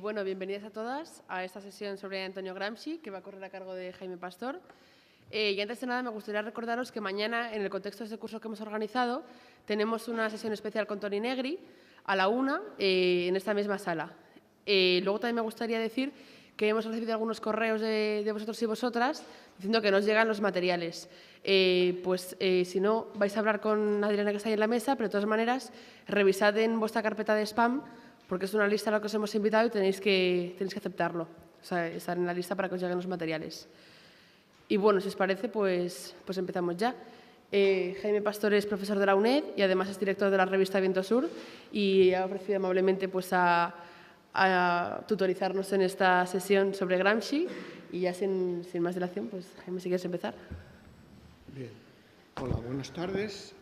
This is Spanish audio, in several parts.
Bueno, bienvenidas a todas a esta sesión sobre Antonio Gramsci, que va a correr a cargo de Jaime Pastor. Y antes de nada, me gustaría recordaros que mañana, en el contexto de este curso que hemos organizado, tenemos una sesión especial con Toni Negri a la 1 en esta misma sala. Luego también me gustaría decir que hemos recibido algunos correos de vosotros y vosotras diciendo que nos llegan los materiales. Si no, vais a hablar con Adriana, que está ahí en la mesa, pero de todas maneras, revisad en vuestra carpeta de spam, porque es una lista a la que os hemos invitado y tenéis que aceptarlo. O sea, estar en la lista para que os lleguen los materiales. Y bueno, si os parece, pues empezamos ya. Jaime Pastor es profesor de la UNED y además es director de la revista Viento Sur y ha ofrecido amablemente a tutorizarnos en esta sesión sobre Gramsci. Y ya sin más dilación, pues Jaime, si quieres empezar. Bien. Hola, buenas tardes.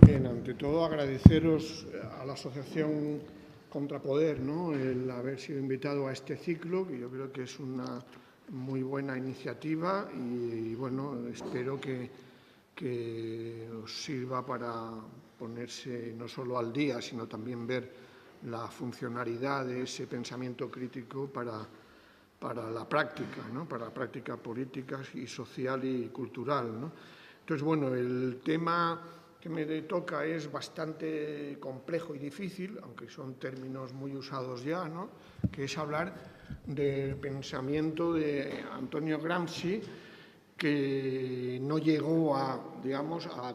Bien, ante todo agradeceros a la Asociación Contrapoder, ¿no?, el haber sido invitado a este ciclo, que yo creo que es una muy buena iniciativa y bueno, espero que os sirva para ponerse no solo al día, sino también ver la funcionalidad de ese pensamiento crítico para la práctica, ¿no?, para la práctica política y social y cultural, ¿no? Entonces, bueno, el tema que me toca es bastante complejo y difícil, aunque son términos muy usados ya, ¿no?, que es hablar del pensamiento de Antonio Gramsci, que no llegó a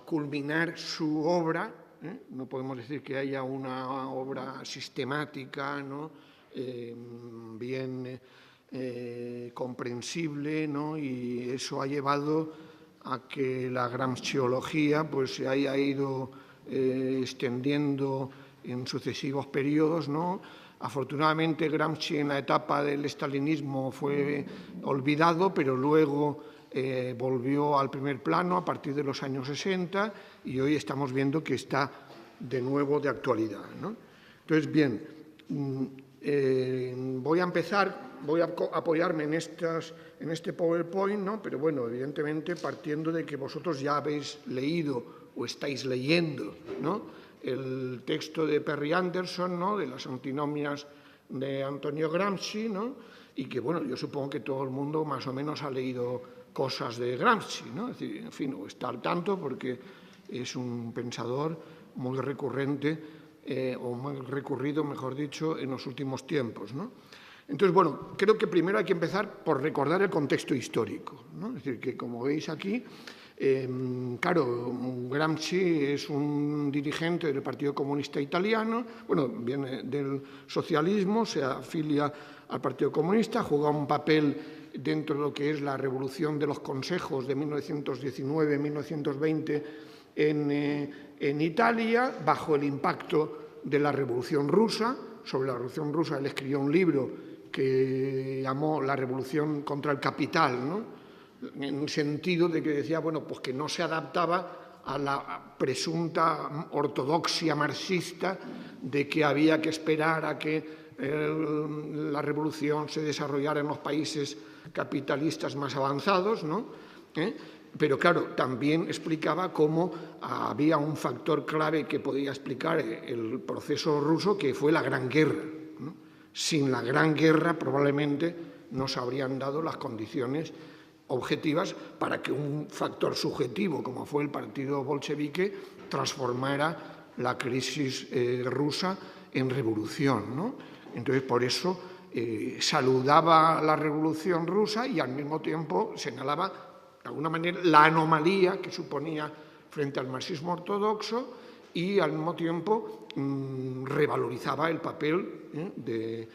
culminar su obra, ¿eh? No podemos decir que haya una obra sistemática, ¿no?, bien comprensible, ¿no?, y eso ha llevado a que la gramsciología pues, se haya ido extendiendo en sucesivos periodos, ¿no? Afortunadamente, Gramsci en la etapa del estalinismo fue olvidado, pero luego volvió al primer plano a partir de los años 60 y hoy estamos viendo que está de nuevo de actualidad, ¿no? Entonces, bien, voy a apoyarme en este PowerPoint, ¿no?, pero bueno, evidentemente partiendo de que vosotros ya habéis leído o estáis leyendo, ¿no?, el texto de Perry Anderson, ¿no?, de las antinomias de Antonio Gramsci, ¿no?, y que, bueno, yo supongo que todo el mundo más o menos ha leído cosas de Gramsci, ¿no? Es decir, en fin, o está al tanto porque es un pensador muy recurrente, o muy recurrido, mejor dicho, en los últimos tiempos, ¿no? Entonces, bueno, creo que primero hay que empezar por recordar el contexto histórico, ¿no? Es decir, que como veis aquí, claro, Gramsci es un dirigente del Partido Comunista Italiano, bueno, viene del socialismo, se afilia al Partido Comunista, juega un papel dentro de lo que es la revolución de los consejos de 1919-1920 en Italia, bajo el impacto de la Revolución Rusa. Sobre la Revolución Rusa él escribió un libro que llamó La Revolución contra el Capital, ¿no?, en el sentido de que decía, bueno, pues que no se adaptaba a la presunta ortodoxia marxista de que había que esperar a que la revolución se desarrollara en los países capitalistas más avanzados, ¿no? Pero claro, también explicaba cómo había un factor clave que podía explicar el proceso ruso, que fue la Gran Guerra, ¿no? Sin la Gran Guerra probablemente no se habrían dado las condiciones objetivas para que un factor subjetivo, como fue el partido bolchevique, transformara la crisis rusa en revolución, ¿no? Entonces, por eso saludaba la revolución rusa y al mismo tiempo señalaba, de alguna manera, la anomalía que suponía frente al marxismo ortodoxo y al mismo tiempo revalorizaba el papel de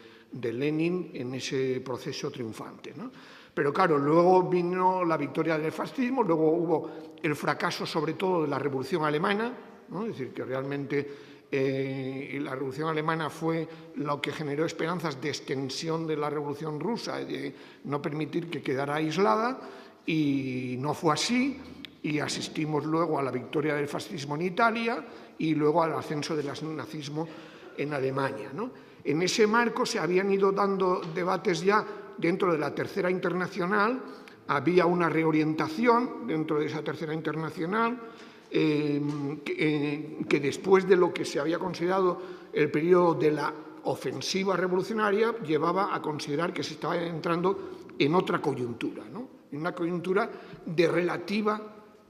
Lenin en ese proceso triunfante, ¿no? Pero claro, luego vino la victoria del fascismo, luego hubo el fracaso sobre todo de la Revolución Alemana, ¿no? Es decir, que realmente la Revolución Alemana fue lo que generó esperanzas de extensión de la Revolución Rusa, de no permitir que quedara aislada, y no fue así, y asistimos luego a la victoria del fascismo en Italia y luego al ascenso del nazismo en Alemania, ¿no? En ese marco se habían ido dando debates ya dentro de la Tercera Internacional, había una reorientación dentro de esa Tercera Internacional, que después de lo que se había considerado el periodo de la ofensiva revolucionaria llevaba a considerar que se estaba entrando en otra coyuntura, ¿no? En una coyuntura de relativa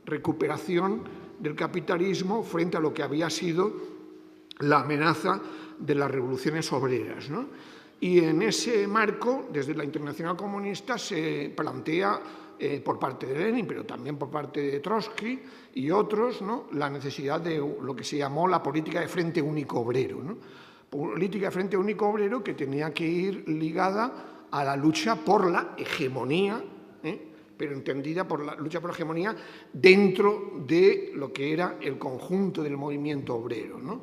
recuperación del capitalismo frente a lo que había sido la amenaza de las revoluciones obreras, ¿no? Y en ese marco, desde la Internacional Comunista, se plantea por parte de Lenin, pero también por parte de Trotsky y otros, ¿no?, la necesidad de lo que se llamó la política de Frente Único Obrero, ¿no? Política de Frente Único Obrero que tenía que ir ligada a la lucha por la hegemonía, pero entendida por la lucha por la hegemonía dentro de lo que era el conjunto del movimiento obrero, ¿no?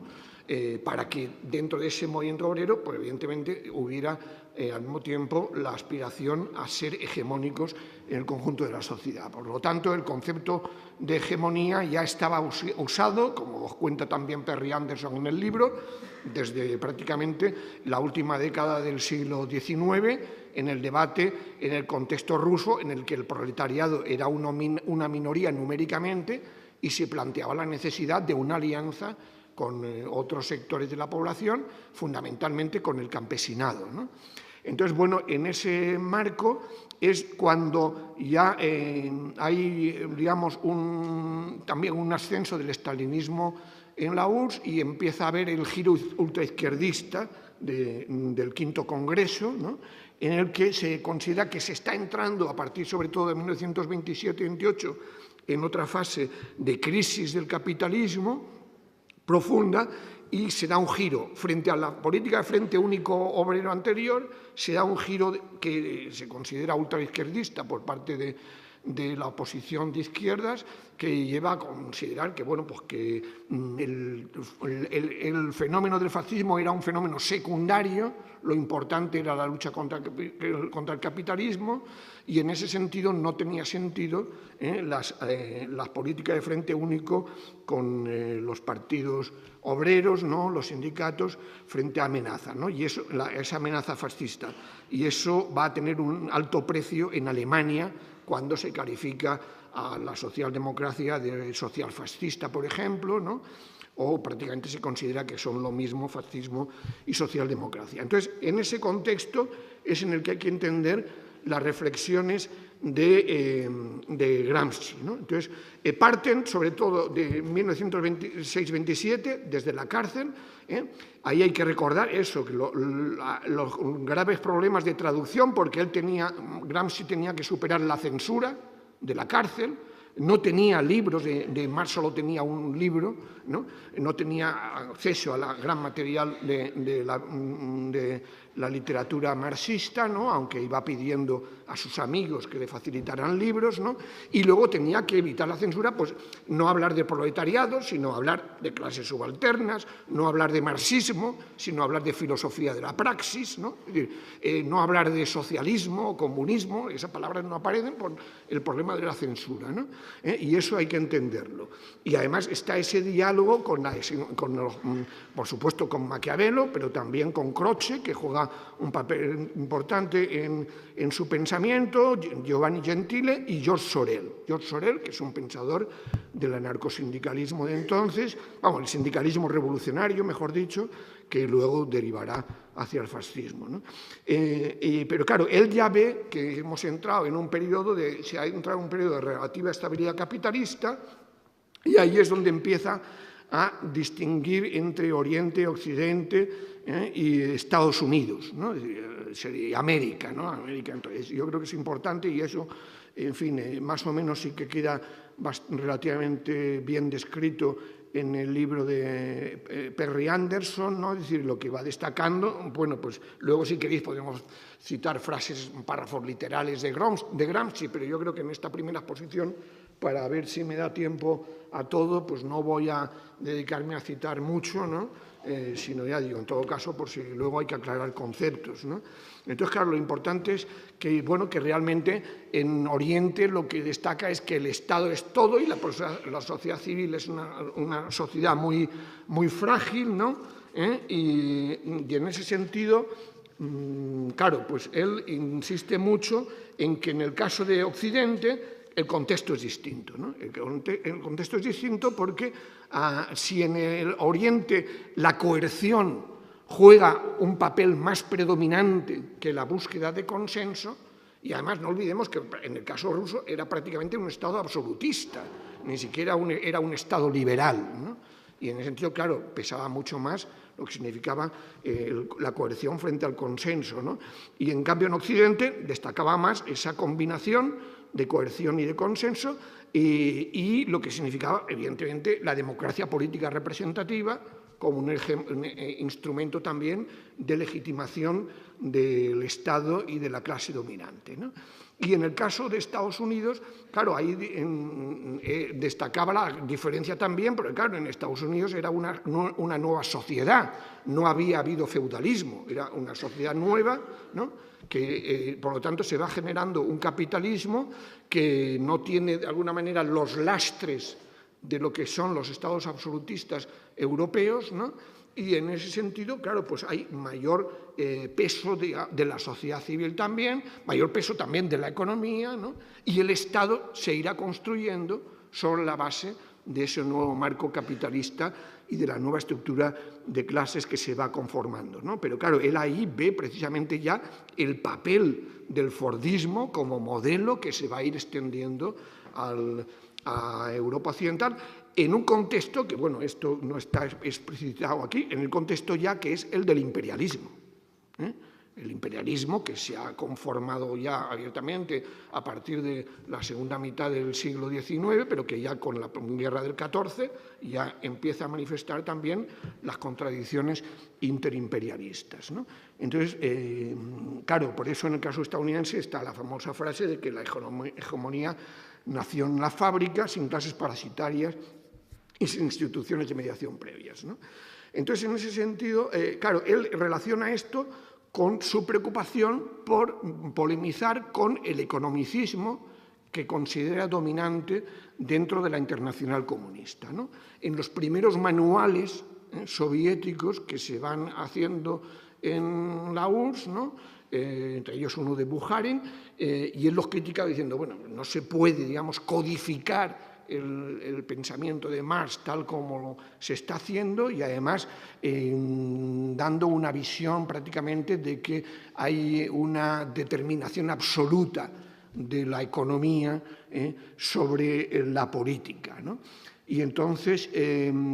Para que dentro de ese movimiento obrero, pues evidentemente hubiera al mismo tiempo la aspiración a ser hegemónicos en el conjunto de la sociedad. Por lo tanto, el concepto de hegemonía ya estaba usado, como os cuenta también Perry Anderson en el libro, desde prácticamente la última década del siglo XIX, en el debate en el contexto ruso, en el que el proletariado era una minoría numéricamente y se planteaba la necesidad de una alianza con otros sectores de la población, fundamentalmente con el campesinado, ¿no? Entonces, bueno, en ese marco es cuando ya hay, digamos, también un ascenso del estalinismo en la URSS y empieza a haber el giro ultraizquierdista del quinto Congreso, ¿no?, en el que se considera que se está entrando, a partir sobre todo de 1927-28, en otra fase de crisis del capitalismo profunda, y se da un giro frente a la política de Frente Único Obrero anterior, se da un giro que se considera ultraizquierdista por parte de la oposición de izquierdas, que lleva a considerar que, bueno, pues que el fenómeno del fascismo era un fenómeno secundario, lo importante era la lucha contra el capitalismo, y en ese sentido no tenía sentido las políticas de Frente Único con los partidos obreros, ¿no?, los sindicatos, frente a amenaza, ¿no?, y esa amenaza fascista. Y eso va a tener un alto precio en Alemania cuando se califica a la socialdemocracia de socialfascista, por ejemplo, ¿no?, o prácticamente se considera que son lo mismo fascismo y socialdemocracia. Entonces, en ese contexto es en el que hay que entender las reflexiones de Gramsci, ¿no? Entonces, parten sobre todo de 1926-27, desde la cárcel. Ahí hay que recordar eso, que los graves problemas de traducción, porque Gramsci tenía que superar la censura de la cárcel. No tenía libros, de Marx solo tenía un libro, no tenía acceso a la gran material de la literatura marxista, ¿no?, aunque iba pidiendo a sus amigos que le facilitaran libros, ¿no?, y luego tenía que evitar la censura, pues no hablar de proletariado, sino hablar de clases subalternas, no hablar de marxismo, sino hablar de filosofía de la praxis, ¿no? Es decir, no hablar de socialismo o comunismo, esas palabras no aparecen por el problema de la censura, ¿no? Y eso hay que entenderlo. Y además está ese diálogo por supuesto con Maquiavelo, pero también con Croce, que juega un papel importante en su pensamiento, Giovanni Gentile y George Sorel. George Sorel, que es un pensador del anarcosindicalismo de entonces, el sindicalismo revolucionario, mejor dicho, que luego derivará hacia el fascismo, ¿no? Pero claro, él ya ve que hemos entrado en un periodo de relativa estabilidad capitalista, y ahí es donde empieza a distinguir entre Oriente, Occidente y Estados Unidos, ¿no? Sería América, ¿no? América. Entonces, yo creo que es importante, y eso, en fin, más o menos sí que queda relativamente bien descrito en el libro de Perry Anderson, ¿no? Es decir, lo que va destacando. Bueno, pues luego, si queréis, podemos citar frases, párrafos literales de Gramsci, pero yo creo que en esta primera exposición, para ver si me da tiempo a todo, pues no voy a dedicarme a citar mucho, ¿no? Sino, ya digo, en todo caso, por si luego hay que aclarar conceptos, ¿no? Entonces, claro, lo importante es que, bueno, que realmente en Oriente lo que destaca es que el Estado es todo y la sociedad civil es una sociedad muy, muy frágil, ¿no? Y en ese sentido, claro, pues él insiste mucho en que en el caso de Occidente el contexto es distinto, ¿no? El contexto es distinto porque si en el Oriente la coerción juega un papel más predominante que la búsqueda de consenso, y además no olvidemos que en el caso ruso era prácticamente un Estado absolutista, ni siquiera era un Estado liberal, ¿no? Y en ese sentido, claro, pesaba mucho más lo que significaba la coerción frente al consenso, ¿no? Y en cambio en Occidente destacaba más esa combinación de coerción y de consenso y lo que significaba, evidentemente, la democracia política representativa como un instrumento también de legitimación del Estado y de la clase dominante, ¿no? Y en el caso de Estados Unidos, claro, ahí destacaba la diferencia también, porque claro, en Estados Unidos era una nueva sociedad, no había habido feudalismo, era una sociedad nueva, ¿no? Que por lo tanto se va generando un capitalismo que no tiene de alguna manera los lastres de lo que son los estados absolutistas europeos, ¿no? Y en ese sentido, claro, pues hay mayor peso de la sociedad civil también, mayor peso también de la economía, ¿no? Y el Estado se irá construyendo sobre la base de ese nuevo marco capitalista y de la nueva estructura de clases que se va conformando, ¿no? Pero claro, él ahí ve precisamente ya el papel del fordismo como modelo que se va a ir extendiendo a Europa Occidental, en un contexto que, bueno, esto no está explicitado aquí, en el contexto ya que es el del imperialismo, ¿eh? El imperialismo que se ha conformado ya abiertamente a partir de la segunda mitad del siglo XIX, pero que ya con la guerra del XIV ya empieza a manifestar también las contradicciones interimperialistas, ¿no? Entonces, claro, por eso en el caso estadounidense está la famosa frase de que la hegemonía nació en la fábrica, sin clases parasitarias y sin instituciones de mediación previas, ¿no? Entonces, en ese sentido, claro, él relaciona esto con su preocupación por polemizar con el economicismo que considera dominante dentro de la Internacional Comunista, ¿no? En los primeros manuales soviéticos que se van haciendo en la URSS, ¿no? Entre ellos uno de Bukharin, y él los critica diciendo, bueno, no se puede, digamos, codificar el pensamiento de Marx tal como se está haciendo y además dando una visión prácticamente de que hay una determinación absoluta de la economía sobre la política, ¿no? Y entonces,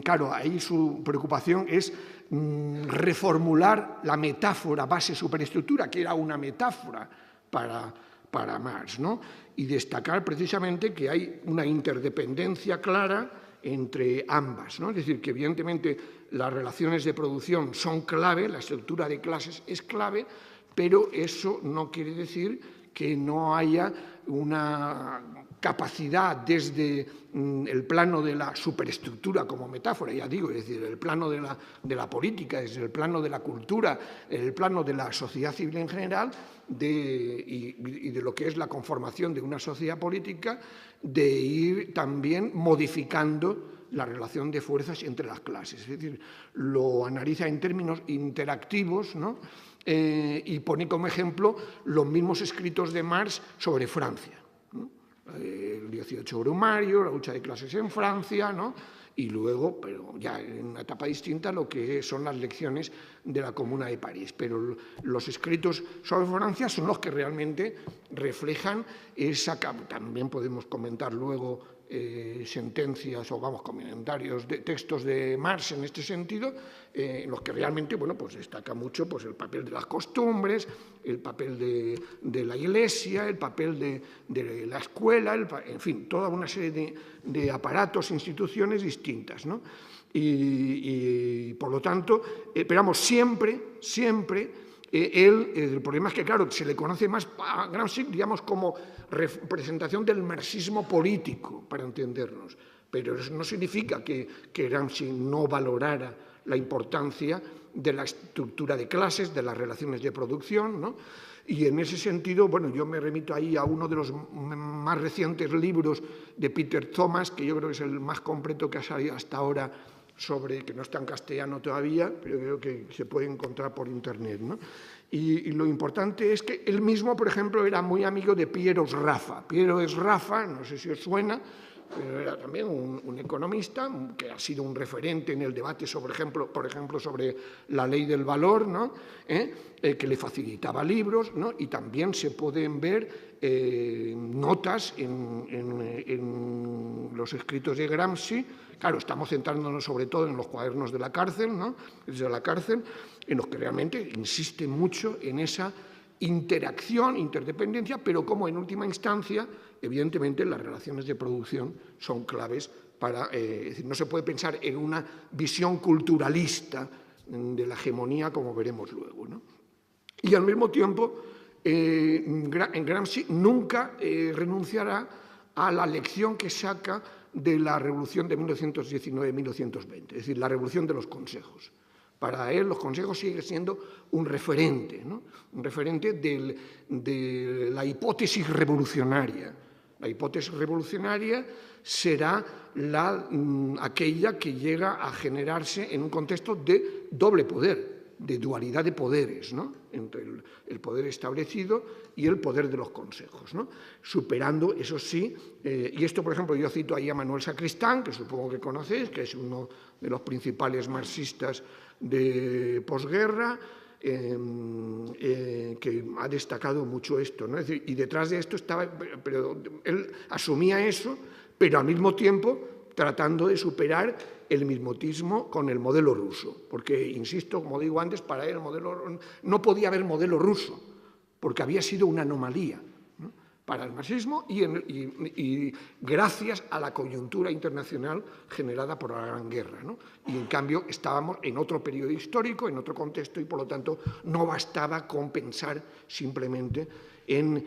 claro, ahí su preocupación es reformular la metáfora base-superestructura, que era una metáfora para Marx, ¿no? Y destacar precisamente que hay una interdependencia clara entre ambas, ¿no? Es decir, que evidentemente las relaciones de producción son clave, la estructura de clases es clave, pero eso no quiere decir que no haya una capacidad desde el plano de la superestructura como metáfora, ya digo, es decir, el plano de la política, desde el plano de la cultura, el plano de la sociedad civil en general y de lo que es la conformación de una sociedad política, de ir también modificando la relación de fuerzas entre las clases. Es decir, lo analiza en términos interactivos, ¿no? Y pone como ejemplo los mismos escritos de Marx sobre Francia, ¿no? El 18 Brumario, la lucha de clases en Francia, ¿no? Y luego, pero ya en una etapa distinta, lo que son las lecciones de la Comuna de París. Pero los escritos sobre Francia son los que realmente reflejan esa... También podemos comentar luego sentencias o, vamos, comentarios de textos de Marx en este sentido, en los que realmente, bueno, pues destaca mucho pues, el papel de las costumbres, el papel de la Iglesia, el papel de la escuela, en fin, toda una serie de aparatos, instituciones distintas, ¿no? Y por lo tanto, esperamos siempre, el problema es que, claro, se le conoce más a Gramsci, digamos, como representación del marxismo político, para entendernos. Pero eso no significa que Gramsci no valorara la importancia de la estructura de clases, de las relaciones de producción, ¿no? Y en ese sentido, bueno, yo me remito ahí a uno de los más recientes libros de Peter Thomas, que yo creo que es el más completo que ha salido hasta ahora, que no está en castellano todavía, pero creo que se puede encontrar por internet, ¿no? Y lo importante es que él mismo, por ejemplo, era muy amigo de Piero Sraffa. Piero Sraffa, no sé si os suena, pero era también un economista que ha sido un referente en el debate, por ejemplo, sobre la ley del valor, ¿no? Que le facilitaba libros, ¿no? Y también se pueden ver notas en los escritos de Gramsci. Claro, estamos centrándonos sobre todo en los cuadernos de la cárcel, ¿no? Desde la cárcel, en los que realmente insiste mucho en esa interacción, interdependencia, pero como en última instancia, evidentemente, las relaciones de producción son claves para... es decir, no se puede pensar en una visión culturalista de la hegemonía, como veremos luego, ¿no? Y al mismo tiempo, Gramsci nunca renunciará a la lección que saca de la revolución de 1919-1920, es decir, la revolución de los consejos. Para él, los consejos siguen siendo un referente, ¿no? Un referente de la hipótesis revolucionaria. La hipótesis revolucionaria será aquella que llega a generarse en un contexto de doble poder, de dualidad de poderes, ¿no? Entre el poder establecido y el poder de los consejos, ¿no? Superando, eso sí, y esto, por ejemplo, yo cito ahí a Manuel Sacristán, que supongo que conocéis, que es uno de los principales marxistas de posguerra, que ha destacado mucho esto, ¿no? Es decir, y detrás de esto estaba, pero él asumía eso, pero al mismo tiempo tratando de superar el mismotismo con el modelo ruso, porque, insisto, como digo antes, para él no podía haber modelo ruso, porque había sido una anomalía, ¿no? Para el marxismo y gracias a la coyuntura internacional generada por la Gran Guerra, ¿no? Y en cambio estábamos en otro periodo histórico, en otro contexto, y por lo tanto no bastaba con pensar simplemente en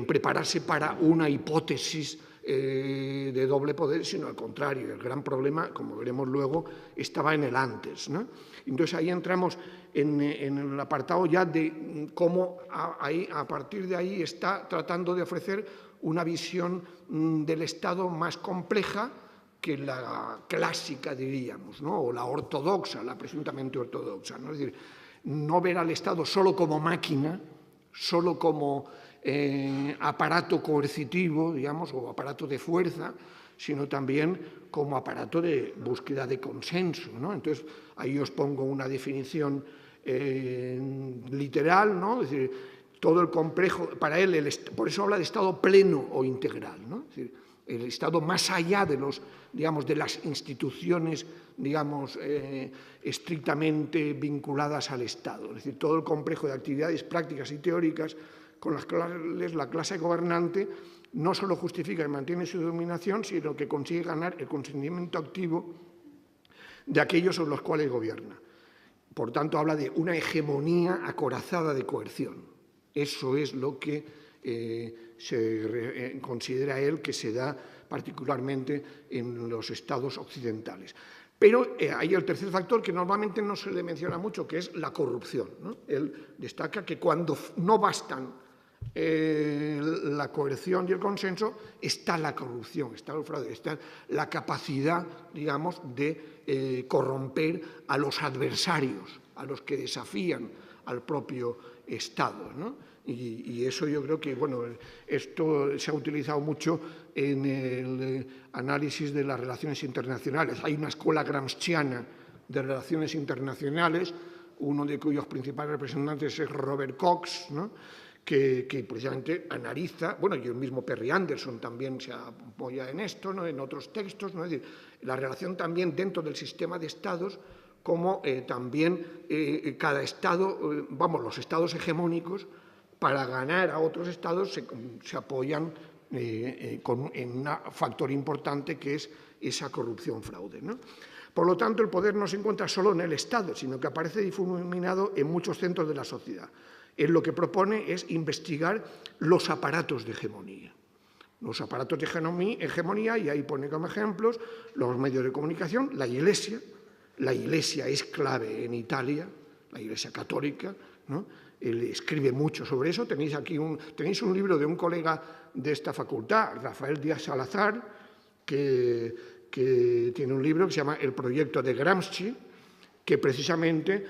prepararse para una hipótesis de doble poder, sino al contrario. El gran problema, como veremos luego, estaba en el antes, ¿no? Entonces ahí entramos en el apartado ya de cómo a partir de ahí está tratando de ofrecer una visión del Estado más compleja que la clásica, diríamos, ¿no? O la ortodoxa, la presuntamente ortodoxa, ¿no? Es decir, no ver al Estado solo como máquina, solo como aparato coercitivo, digamos, o aparato de fuerza, sino también como aparato de búsqueda de consenso, ¿no? Entonces, ahí os pongo una definición literal, ¿no? Es decir, todo el complejo, para él, por eso habla de Estado pleno o integral, ¿no? Es decir, el Estado más allá de de las instituciones, digamos, estrictamente vinculadas al Estado. Es decir, todo el complejo de actividades prácticas y teóricas con las cuales la clase gobernante no solo justifica y mantiene su dominación, sino que consigue ganar el consentimiento activo de aquellos sobre los cuales gobierna. Por tanto, habla de una hegemonía acorazada de coerción. Eso es lo que considera él que se da particularmente en los estados occidentales. Pero hay el tercer factor que normalmente no se le menciona mucho, que es la corrupción, ¿no? Él destaca que cuando no bastan la coerción y el consenso, está la corrupción, está el fraude, está la capacidad, digamos, de corromper a los adversarios, a los que desafían al propio Estado, ¿no? Y eso yo creo que, bueno, esto se ha utilizado mucho en el análisis de las relaciones internacionales. Hay una escuela gramsciana de relaciones internacionales, uno de cuyos principales representantes es Robert Cox, ¿no? que precisamente analiza, bueno, y el mismo Perry Anderson también se apoya en esto, ¿no? En otros textos, ¿no? Es decir, la relación también dentro del sistema de estados, como también cada estado, los estados hegemónicos, para ganar a otros estados se apoyan en un factor importante que es esa corrupción-fraude, ¿no? Por lo tanto, el poder no se encuentra solo en el Estado, sino que aparece difuminado en muchos centros de la sociedad. Él lo que propone es investigar los aparatos de hegemonía. Los aparatos de hegemonía, y ahí pone como ejemplos los medios de comunicación, la Iglesia. La Iglesia es clave en Italia, la Iglesia católica, ¿no? Él escribe mucho sobre eso. Tenéis un libro de un colega de esta facultad, Rafael Díaz Salazar, que tiene un libro que se llama El proyecto de Gramsci, que precisamente,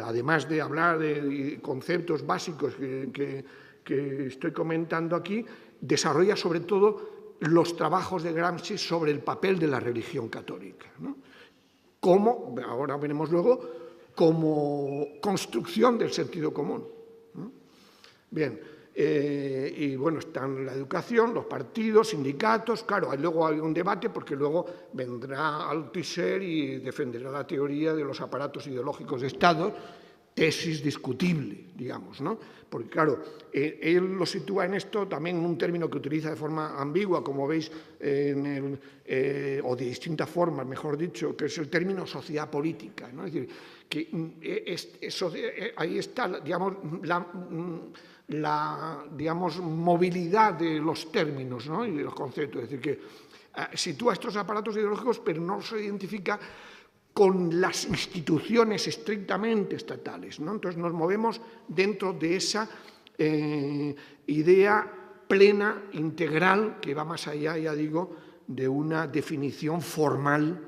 además de hablar de conceptos básicos que estoy comentando aquí, desarrolla sobre todo los trabajos de Gramsci sobre el papel de la religión católica, ¿no? Como, ahora veremos luego, como construcción del sentido común, ¿no? Bien, y bueno, están la educación, los partidos, sindicatos, claro, luego hay un debate porque luego vendrá Althusser y defenderá la teoría de los aparatos ideológicos de Estado, tesis discutible, digamos, ¿no? Porque, claro, él lo sitúa en esto también en un término que utiliza de forma ambigua, como veis, o de distintas formas, mejor dicho, que es el término sociedad política, ¿no? Es decir, que ahí está, digamos, digamos, movilidad de los términos, ¿no? Y de los conceptos. Es decir, que sitúa estos aparatos ideológicos, pero no se identifica con las instituciones estrictamente estatales, ¿no? Entonces nos movemos dentro de esa idea plena, integral, que va más allá, ya digo, de una definición formal,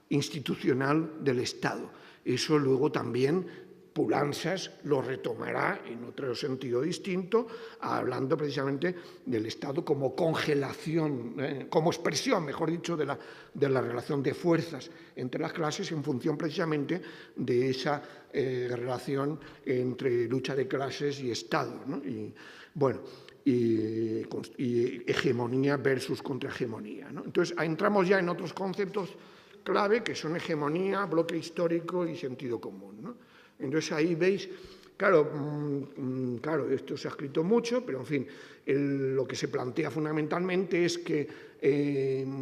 institucional del Estado. Eso luego también Poulantzas lo retomará en otro sentido distinto, hablando precisamente del Estado como congelación, como expresión, mejor dicho, de la relación de fuerzas entre las clases en función precisamente de esa relación entre lucha de clases y Estado, ¿no? Y, bueno, y hegemonía versus contrahegemonía, ¿no? Entonces, entramos ya en otros conceptos clave que son hegemonía, bloque histórico y sentido común, ¿no? Entonces ahí veis, claro, esto se ha escrito mucho, pero en fin, lo que se plantea fundamentalmente es que,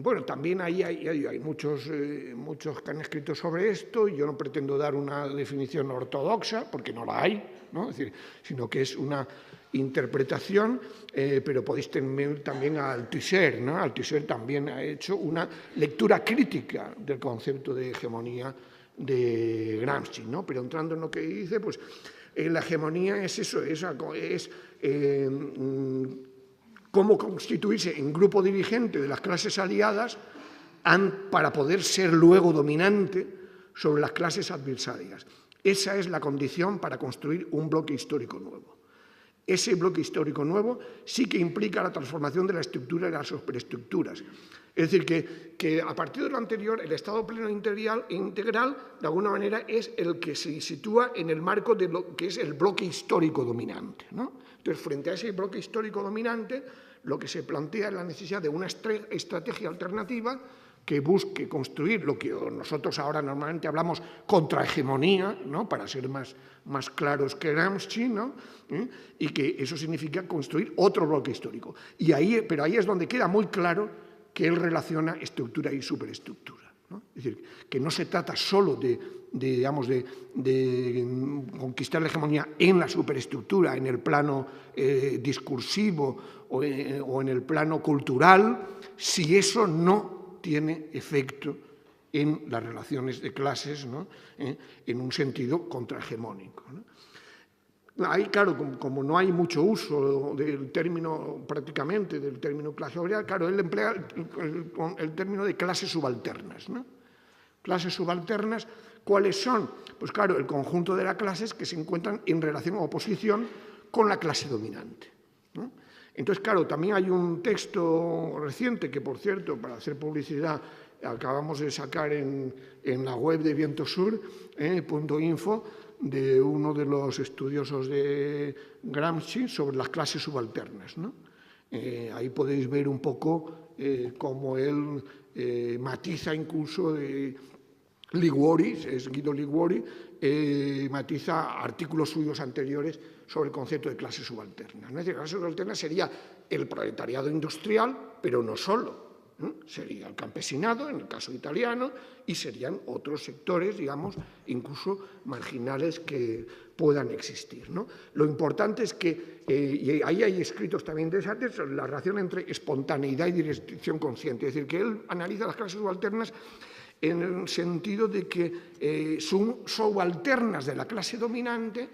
bueno, también ahí hay muchos que han escrito sobre esto, y yo no pretendo dar una definición ortodoxa, porque no la hay, ¿no? Es decir, sino que es una interpretación, pero podéis tener también a Althusser, ¿no? Althusser también ha hecho una lectura crítica del concepto de hegemonía de Gramsci, ¿no? Pero entrando en lo que dice, pues la hegemonía es eso, es cómo constituirse en grupo dirigente de las clases aliadas para poder ser luego dominante sobre las clases adversarias. Esa es la condición para construir un bloque histórico nuevo. Ese bloque histórico nuevo sí que implica la transformación de la estructura y las superestructuras. Es decir, que a partir de lo anterior, el Estado pleno integral, de alguna manera, es el que se sitúa en el marco de lo que es el bloque histórico dominante, ¿no? Entonces, frente a ese bloque histórico dominante, lo que se plantea es la necesidad de una estrategia alternativa que busque construir lo que nosotros ahora normalmente hablamos contrahegemonía, ¿no? Para ser más claros que Gramsci, ¿no? Y que eso significa construir otro bloque histórico. Pero ahí es donde queda muy claro que él relaciona estructura y superestructura, ¿no? Es decir, que no se trata solo de conquistar la hegemonía en la superestructura, en el plano discursivo o en el plano cultural, si eso no tiene efecto en las relaciones de clases, ¿no? En un sentido contrahegemónico, ¿no? Ahí, claro, como no hay mucho uso del término, prácticamente, del término clase obrera, claro, él emplea el término de clases subalternas, ¿no? Clases subalternas, ¿cuáles son? Pues claro, el conjunto de las clases que se encuentran en relación o oposición con la clase dominante, ¿no? Entonces, claro, también hay un texto reciente que, por cierto, para hacer publicidad, acabamos de sacar en la web de Viento Sur, .info, de uno de los estudiosos de Gramsci sobre las clases subalternas, ¿no? Ahí podéis ver un poco cómo él matiza incluso de Liguori, es Guido Liguori, matiza artículos suyos anteriores sobre el concepto de clase subalterna. Es decir, la clase subalterna sería el proletariado industrial, pero no solo. Sería el campesinado, en el caso italiano, y serían otros sectores, digamos, incluso marginales que puedan existir, ¿no? Lo importante es que, y ahí hay escritos también interesantes, la relación entre espontaneidad y dirección consciente. Es decir, que él analiza las clases subalternas en el sentido de que son subalternas de la clase dominante,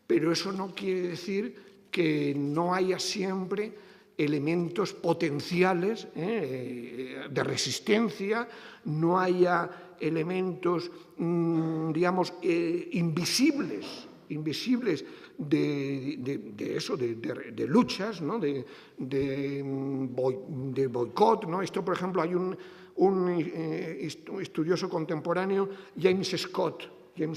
pero eso no quiere decir que no haya siempre elementos potenciales de resistencia, no haya elementos, digamos, invisibles de luchas, ¿no? de boicot, ¿no? Esto, por ejemplo, hay un estudioso contemporáneo, James Scott, que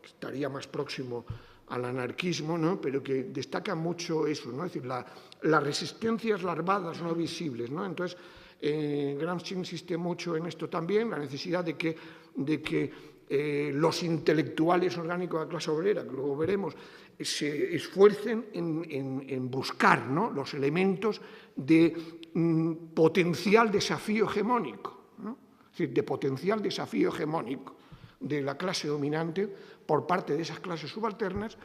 estaría más próximo al anarquismo, ¿no? Pero que destaca mucho eso, ¿no? Es decir, las resistencias larvadas no visibles, ¿no? Entonces, Gramsci insiste mucho en esto también, la necesidad de que los intelectuales orgánicos de la clase obrera, que luego veremos, se esfuercen en buscar, ¿no? los elementos de potencial desafío hegemónico, ¿no? Es decir, de potencial desafío hegemónico de la clase dominante por parte de esas clases subalternas,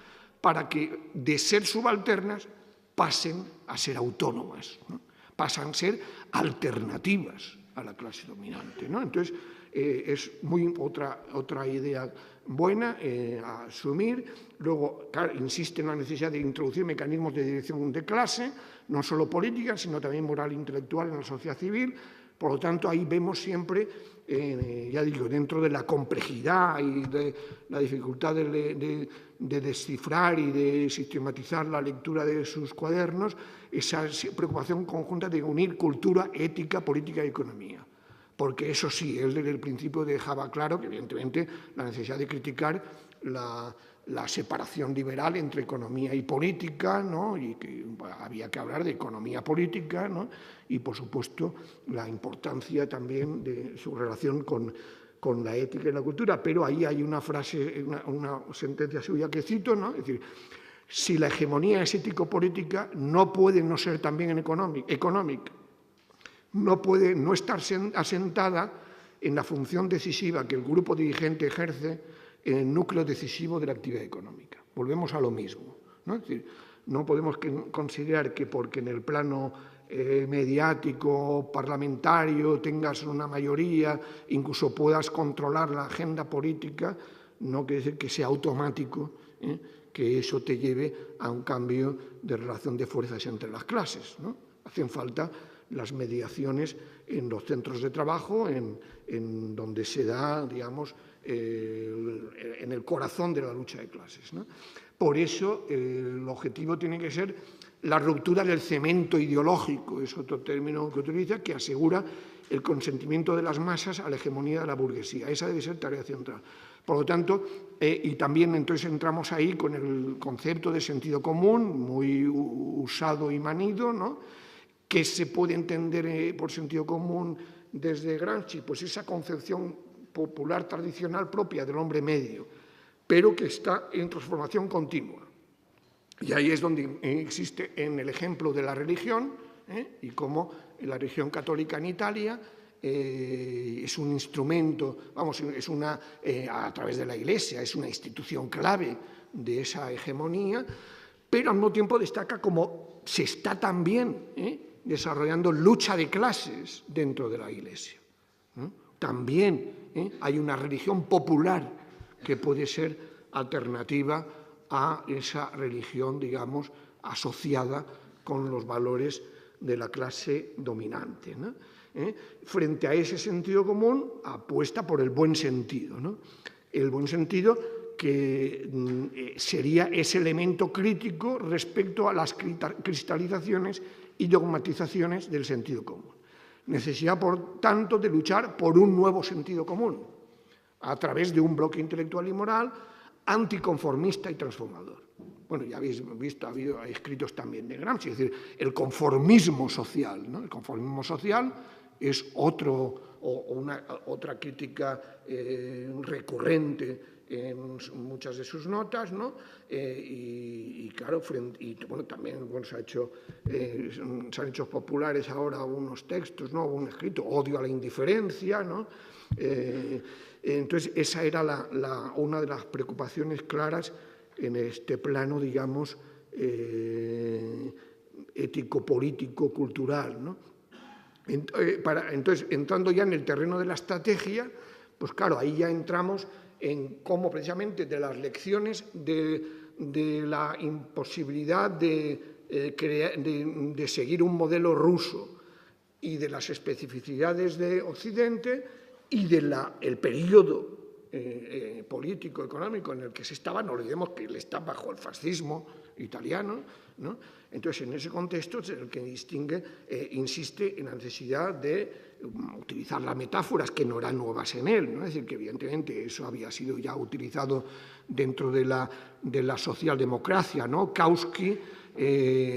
para que de ser subalternas pasen a ser autónomas, ¿no? Pasan a ser alternativas a la clase dominante, ¿no? Entonces, es otra idea buena a asumir. Luego, claro, insiste en la necesidad de introducir mecanismos de dirección de clase, no solo política, sino también moral e intelectual en la sociedad civil. Por lo tanto, ahí vemos siempre, ya digo, dentro de la complejidad y de la dificultad de descifrar y de sistematizar la lectura de sus cuadernos, esa preocupación conjunta de unir cultura, ética, política y economía. Porque eso sí, él desde el principio dejaba claro que, evidentemente, la necesidad de criticar la separación liberal entre economía y política, ¿no? Y que había que hablar de economía política, ¿no? Y, por supuesto, la importancia también de su relación con la ética y la cultura. Pero ahí hay una frase, una sentencia suya que cito, ¿no? Es decir, si la hegemonía es ético-política, no puede no ser también económica. No puede no estar asentada en la función decisiva que el grupo dirigente ejerce en el núcleo decisivo de la actividad económica. Volvemos a lo mismo, ¿no? Es decir, no podemos considerar que porque en el plano mediático, parlamentario, tengas una mayoría, incluso puedas controlar la agenda política, no quiere decir que sea automático, que eso te lleve a un cambio de relación de fuerzas entre las clases, ¿no? Hacen falta las mediaciones en los centros de trabajo, en donde se da, digamos, en el corazón de la lucha de clases, ¿no? Por eso el objetivo tiene que ser la ruptura del cemento ideológico, es otro término que utiliza, que asegura el consentimiento de las masas a la hegemonía de la burguesía. Esa debe ser tarea central. Por lo tanto, y también entonces entramos ahí con el concepto de sentido común, muy usado y manido, ¿no? ¿Qué se puede entender por sentido común desde Gramsci? Pues esa concepción popular tradicional propia del hombre medio, pero que está en transformación continua. Y ahí es donde existe en el ejemplo de la religión, y cómo la religión católica en Italia es un instrumento, vamos, a través de la Iglesia, es una institución clave de esa hegemonía, pero al mismo tiempo destaca cómo se está también desarrollando lucha de clases dentro de la Iglesia, ¿no? También hay una religión popular que puede ser alternativa a esa religión, digamos, asociada con los valores de la clase dominante, ¿no? Frente a ese sentido común, apuesta por el buen sentido, ¿no? El buen sentido que sería ese elemento crítico respecto a las cristalizaciones y dogmatizaciones del sentido común. Necesidad, por tanto, de luchar por un nuevo sentido común, a través de un bloque intelectual y moral anticonformista y transformador. Bueno, ya habéis visto, ha habido escritos también de Gramsci, es decir, el conformismo social, ¿no? El conformismo social es otra crítica recurrente en muchas de sus notas, ¿no? Y claro, bueno, también se han hecho populares ahora unos textos, ¿no? Un escrito, Odio a la indiferencia, ¿no? Entonces, esa era una de las preocupaciones claras en este plano, digamos, ético, político, cultural, ¿no? Entonces, entrando ya en el terreno de la estrategia, pues claro, ahí ya entramos en cómo precisamente de las lecciones de la imposibilidad de seguir un modelo ruso y de las especificidades de Occidente y del periodo político, económico en el que se estaba, no olvidemos que él está bajo el fascismo italiano, ¿no? Entonces, en ese contexto es el que distingue, insiste en la necesidad de utilizar las metáforas que no eran nuevas en él, ¿no? Es decir, que evidentemente eso había sido ya utilizado dentro de la socialdemocracia, ¿no? Kautsky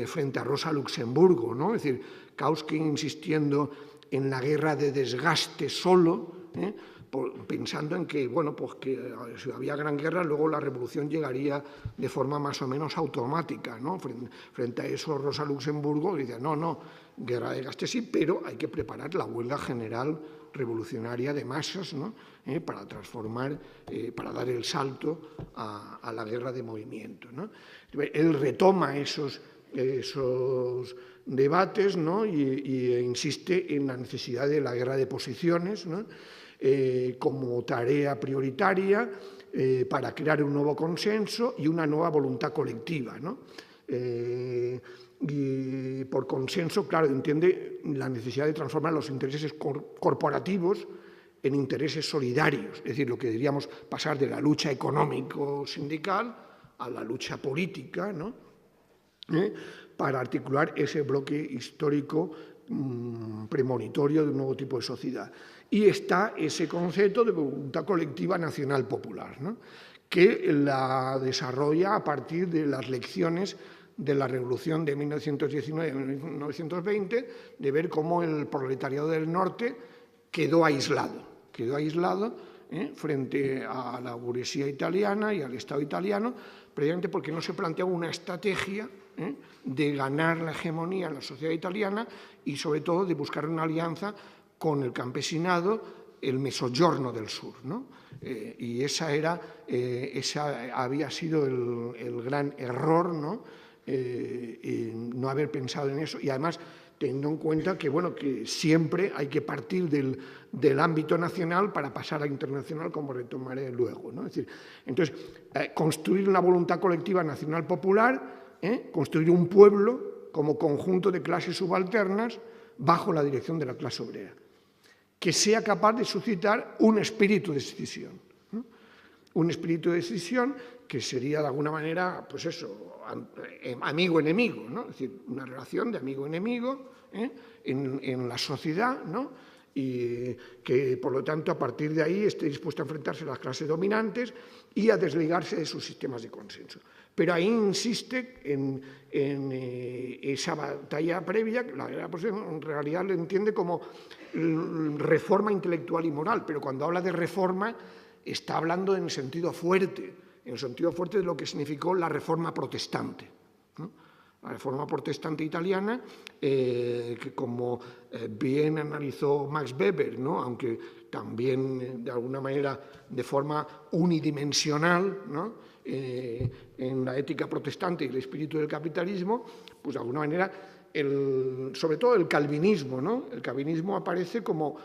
frente a Rosa Luxemburgo, ¿no? Es decir, Kautsky insistiendo en la guerra de desgaste solo, pensando en que, bueno, pues que si había gran guerra, luego la revolución llegaría de forma más o menos automática, ¿no? Frente a eso, Rosa Luxemburgo dice, no, guerra de desgaste sí, pero hay que preparar la huelga general revolucionaria de masas, ¿no? Para transformar, para dar el salto a la guerra de movimiento, ¿no? Él retoma esos debates, ¿no? y insiste en la necesidad de la guerra de posiciones, ¿no? Como tarea prioritaria para crear un nuevo consenso y una nueva voluntad colectiva, ¿no? Y por consenso, claro, entiende la necesidad de transformar los intereses corporativos en intereses solidarios, es decir, lo que diríamos pasar de la lucha económico-sindical a la lucha política, ¿no? Para articular ese bloque histórico premonitorio de un nuevo tipo de sociedad. Y está ese concepto de voluntad colectiva nacional popular, ¿no? Que la desarrolla a partir de las lecciones de la Revolución de 1919-1920, de ver cómo el proletariado del norte quedó aislado frente a la burguesía italiana y al Estado italiano, precisamente porque no se planteaba una estrategia de ganar la hegemonía en la sociedad italiana y, sobre todo, de buscar una alianza con el campesinado, el Mezzogiorno del Sur, ¿no? Y esa había sido el gran error, ¿no? No haber pensado en eso, y además teniendo en cuenta que, bueno, que siempre hay que partir del ámbito nacional para pasar a internacional, como retomaré luego, ¿no? Es decir, entonces, construir una voluntad colectiva nacional popular, construir un pueblo como conjunto de clases subalternas bajo la dirección de la clase obrera, que sea capaz de suscitar un espíritu de decisión, ¿no? Un espíritu de decisión que sería de alguna manera, pues eso, amigo-enemigo, ¿no? Es decir, una relación de amigo-enemigo en la sociedad, ¿no? Y que, por lo tanto, a partir de ahí esté dispuesto a enfrentarse a las clases dominantes y a desligarse de sus sistemas de consenso. Pero ahí insiste en esa batalla previa, que la en realidad lo entiende como reforma intelectual y moral, pero cuando habla de reforma está hablando en sentido fuerte de lo que significó la reforma protestante, ¿no? La reforma protestante italiana, que como bien analizó Max Weber, ¿no? Aunque también de alguna manera de forma unidimensional, ¿no? En la ética protestante y el espíritu del capitalismo, pues de alguna manera, sobre todo el calvinismo, ¿no? El calvinismo aparece como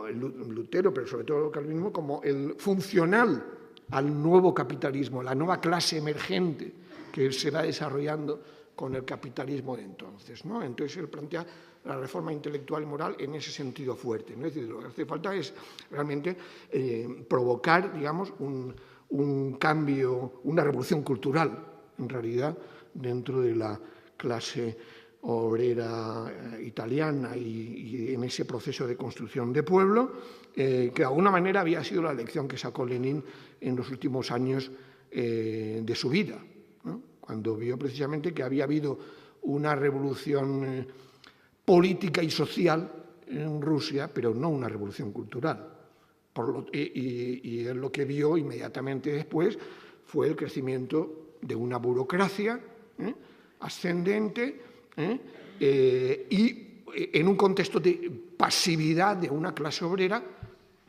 el Lutero, pero sobre todo el calvinismo como el funcional al nuevo capitalismo, la nueva clase emergente que se va desarrollando con el capitalismo de entonces, ¿no? Entonces él plantea la reforma intelectual y moral en ese sentido fuerte, ¿no? Es decir, lo que hace falta es realmente provocar, digamos, un cambio, una revolución cultural, en realidad, dentro de la clase obrera italiana y en ese proceso de construcción de pueblo, que de alguna manera había sido la lección que sacó Lenin en los últimos años de su vida, ¿no? Cuando vio precisamente que había habido una revolución política y social en Rusia, pero no una revolución cultural. Y él lo que vio inmediatamente después fue el crecimiento de una burocracia ascendente y en un contexto de pasividad de una clase obrera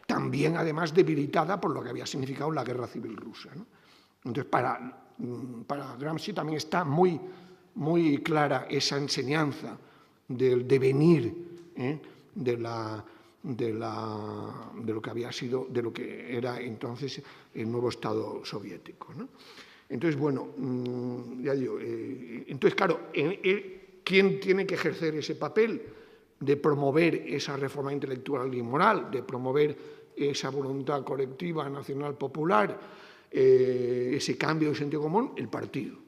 también además debilitada por lo que había significado la guerra civil rusa, ¿no? Entonces para Gramsci también está muy, muy clara esa enseñanza del devenir de lo que había sido, de lo que era entonces el nuevo Estado soviético, ¿no? Entonces, bueno, ya digo, entonces, claro, ¿quién tiene que ejercer ese papel de promover esa reforma intelectual y moral, de promover esa voluntad colectiva nacional popular, ese cambio de sentido común, el Partido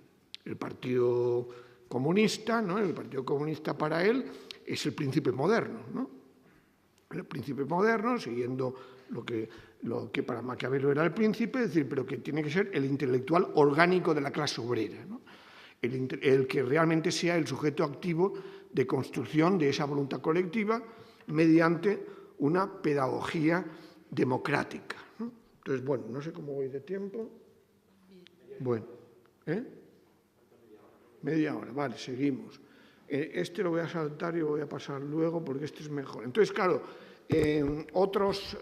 Comunista, ¿no? El Partido Comunista para él es el príncipe moderno, ¿no? El príncipe moderno, siguiendo lo que para Maquiavelo era el príncipe, es decir, pero que tiene que ser el intelectual orgánico de la clase obrera, ¿no? El que realmente sea el sujeto activo de construcción de esa voluntad colectiva mediante una pedagogía democrática, ¿no? Entonces, bueno, no sé cómo voy de tiempo. Bueno, media hora, vale, seguimos. Este lo voy a saltar y lo voy a pasar luego porque este es mejor. Entonces, claro, otros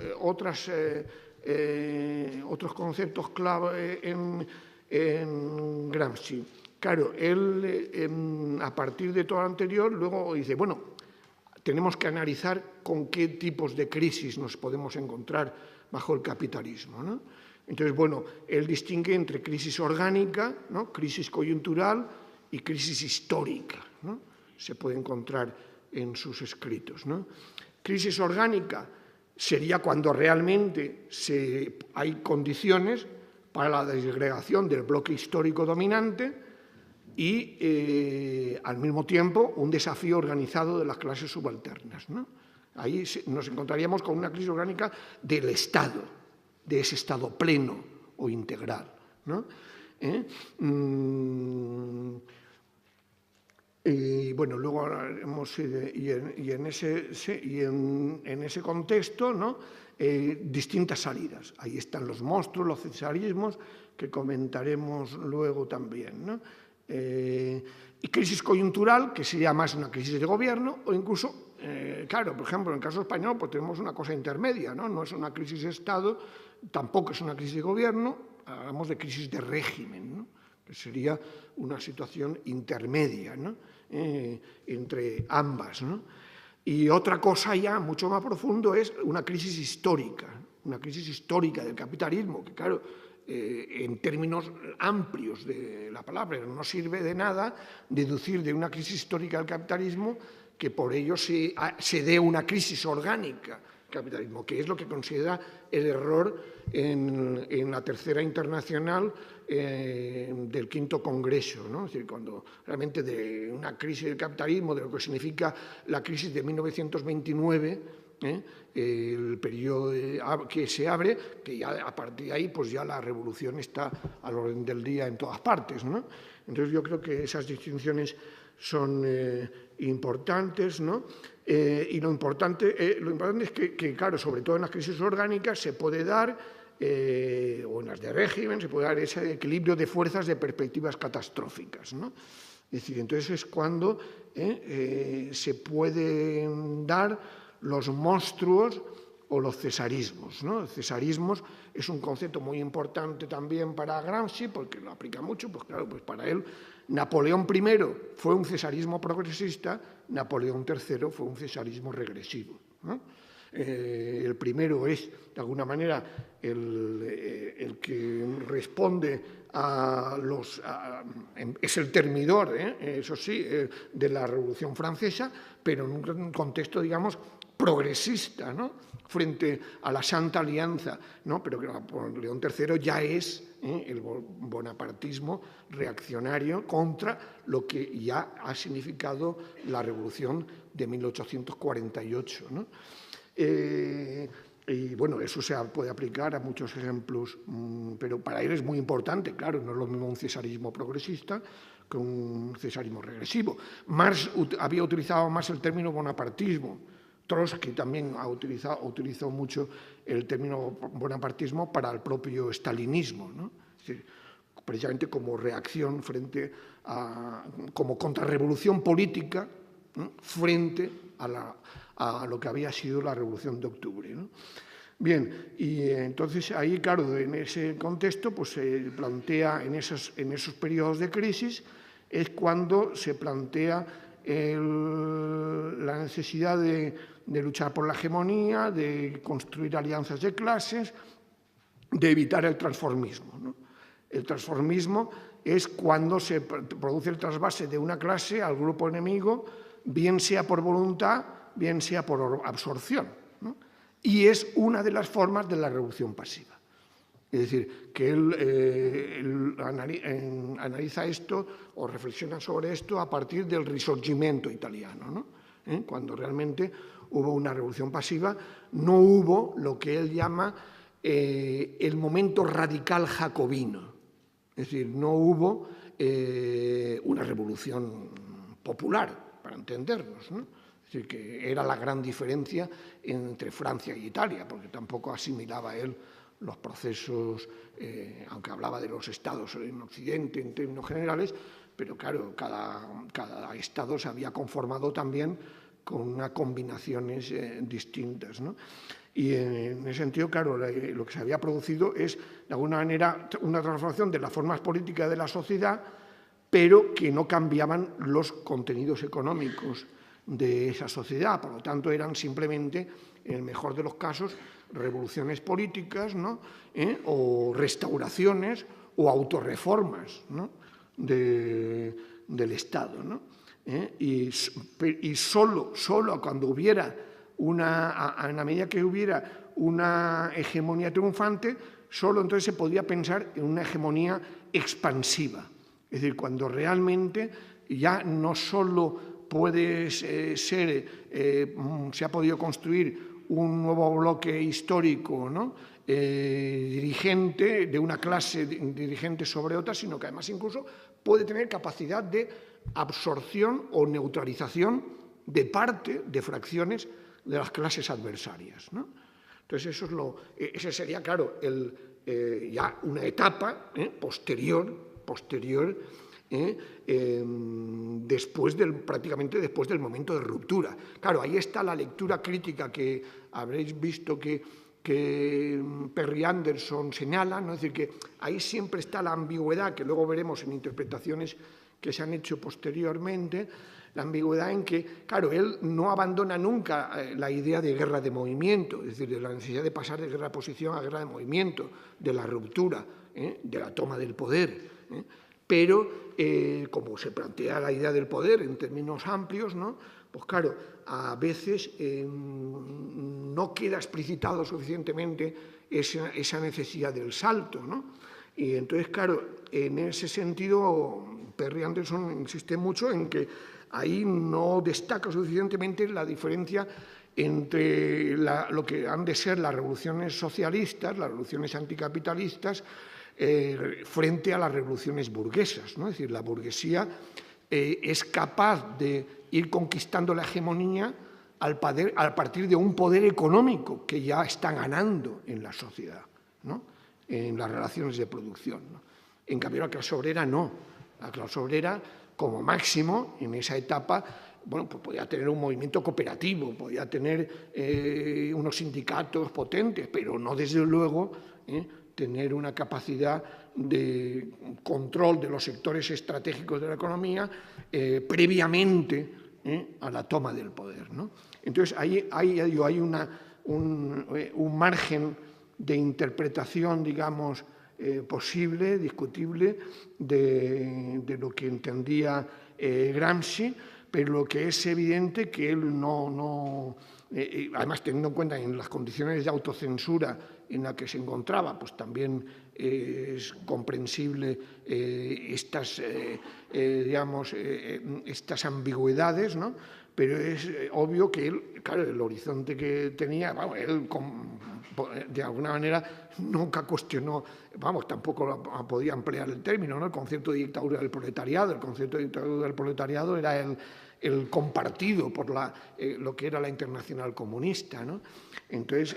conceptos clave en Gramsci. Claro, él, a partir de todo lo anterior, luego dice, bueno, tenemos que analizar con qué tipos de crisis nos podemos encontrar bajo el capitalismo, ¿no? Entonces, bueno, él distingue entre crisis orgánica, ¿no? Crisis coyuntural y crisis histórica, ¿no? Se puede encontrar en sus escritos, ¿no? Crisis orgánica sería cuando realmente hay condiciones para la desagregación del bloque histórico dominante y, al mismo tiempo, un desafío organizado de las clases subalternas, ¿no? Ahí nos encontraríamos con una crisis orgánica del Estado, de ese Estado pleno o integral, ¿no? Y bueno, luego hablaremos en ese contexto, ¿no? Distintas salidas. Ahí están los monstruos, los cesarismos, que comentaremos luego también, ¿no? Y crisis coyuntural, que sería más una crisis de gobierno, o incluso, claro, por ejemplo, en el caso español pues tenemos una cosa intermedia, ¿no? No es una crisis de Estado, tampoco es una crisis de gobierno, hablamos de crisis de régimen, ¿no? Que sería una situación intermedia, ¿no? Entre ambas, ¿no? Y otra cosa ya mucho más profundo es una crisis histórica del capitalismo, que claro, en términos amplios de la palabra, no sirve de nada deducir de una crisis histórica del capitalismo que por ello se dé una crisis orgánica del capitalismo, que es lo que considera el error en la Tercera Internacional del Quinto Congreso, ¿no? Es decir, cuando realmente de una crisis del capitalismo, de lo que significa la crisis de 1929, el periodo que se abre, que ya a partir de ahí pues ya la revolución está al orden del día en todas partes, ¿no? Entonces yo creo que esas distinciones son importantes, ¿no? Y lo importante es que, claro, sobre todo en las crisis orgánicas se puede dar, o en las de régimen, se puede dar ese equilibrio de fuerzas de perspectivas catastróficas, ¿no? Es decir, entonces es cuando se pueden dar los monstruos o los cesarismos, ¿no? El cesarismos es un concepto muy importante también para Gramsci, porque lo aplica mucho, pues claro, pues para él Napoleón I fue un cesarismo progresista, Napoleón III fue un cesarismo regresivo, ¿no? El primero es, de alguna manera, el que responde es el termidor, eso sí, de la Revolución Francesa, pero en un contexto, digamos, progresista, ¿no? Frente a la Santa Alianza, ¿no? Pero que Napoleón III ya es el bonapartismo reaccionario contra lo que ya ha significado la Revolución de 1848, ¿no? Y bueno, eso se puede aplicar a muchos ejemplos, pero para él es muy importante, claro, no es lo mismo un cesarismo progresista que un cesarismo regresivo. Marx había utilizado más el término bonapartismo. Trotsky también utilizó mucho el término bonapartismo para el propio stalinismo, ¿no? Es decir, precisamente como reacción como contrarrevolución política, ¿no? Frente a lo que había sido la Revolución de Octubre, ¿no? Bien, y entonces ahí, claro, en ese contexto, pues se plantea en esos periodos de crisis, es cuando se plantea la necesidad de luchar por la hegemonía, de construir alianzas de clases, de evitar el transformismo, ¿no? El transformismo es cuando se produce el trasvase de una clase al grupo enemigo, bien sea por voluntad, bien sea por absorción, ¿no? y es una de las formas de la revolución pasiva. Es decir, que él analiza esto o reflexiona sobre esto a partir del Risorgimento italiano, ¿no? Cuando realmente hubo una revolución pasiva, no hubo lo que él llama el momento radical jacobino. Es decir, no hubo una revolución popular, para entendernos, ¿no? Es decir, que era la gran diferencia entre Francia y Italia, porque tampoco asimilaba él los procesos, aunque hablaba de los estados en Occidente en términos generales, pero claro, cada estado se había conformado también con unas combinaciones distintas, ¿no? Y en ese sentido, claro, lo que se había producido es, de alguna manera, una transformación de las formas políticas de la sociedad, pero que no cambiaban los contenidos económicos de esa sociedad. Por lo tanto, eran simplemente, en el mejor de los casos, revoluciones políticas, ¿no? O restauraciones o autorreformas, ¿no? del Estado, ¿no? Y solo cuando hubiera en la medida que hubiera una hegemonía triunfante, solo entonces se podía pensar en una hegemonía expansiva. Es decir, cuando realmente ya no solo puede ser, se ha podido construir un nuevo bloque histórico, ¿no? Dirigente, de una clase dirigente sobre otra, sino que además incluso puede tener capacidad de absorción o neutralización de parte de fracciones de las clases adversarias, ¿no? Entonces, ese sería, claro, ya una etapa posterior, prácticamente después del momento de ruptura. Claro, ahí está la lectura crítica que habréis visto que Perry Anderson señala, ¿no? Es decir, que ahí siempre está la ambigüedad, que luego veremos en interpretaciones que se han hecho posteriormente, la ambigüedad en que, claro, él no abandona nunca la idea de guerra de movimiento, es decir, de la necesidad de pasar de guerra de posición a guerra de movimiento, de la ruptura, de la toma del poder, pero como se plantea la idea del poder en términos amplios, ¿no? Pues claro, a veces no queda explicitado suficientemente esa necesidad del salto, ¿no? Y entonces, claro, en ese sentido, Perry Anderson insiste mucho en que ahí no destaca suficientemente la diferencia entre lo que han de ser las revoluciones socialistas, las revoluciones anticapitalistas, frente a las revoluciones burguesas, ¿no? Es decir, la burguesía es capaz de ir conquistando la hegemonía al partir de un poder económico que ya está ganando en la sociedad, ¿no? En las relaciones de producción, ¿no? En cambio, la clase obrera no. La clase obrera, como máximo, en esa etapa, bueno, pues podía tener un movimiento cooperativo, podía tener unos sindicatos potentes, pero no, desde luego, tener una capacidad de control de los sectores estratégicos de la economía previamente a la toma del poder, ¿no? Entonces, hay un margen de interpretación, digamos, posible, discutible, de lo que entendía Gramsci, pero lo que es evidente que él además teniendo en cuenta en las condiciones de autocensura en las que se encontraba, pues también es comprensible estas ambigüedades, ¿no? Pero es obvio que él, claro, el horizonte que tenía, bueno, él de alguna manera nunca cuestionó, tampoco podía emplear el término, ¿no? El concepto de dictadura del proletariado. El concepto de dictadura del proletariado era el compartido por lo que era la Internacional Comunista, ¿no? Entonces,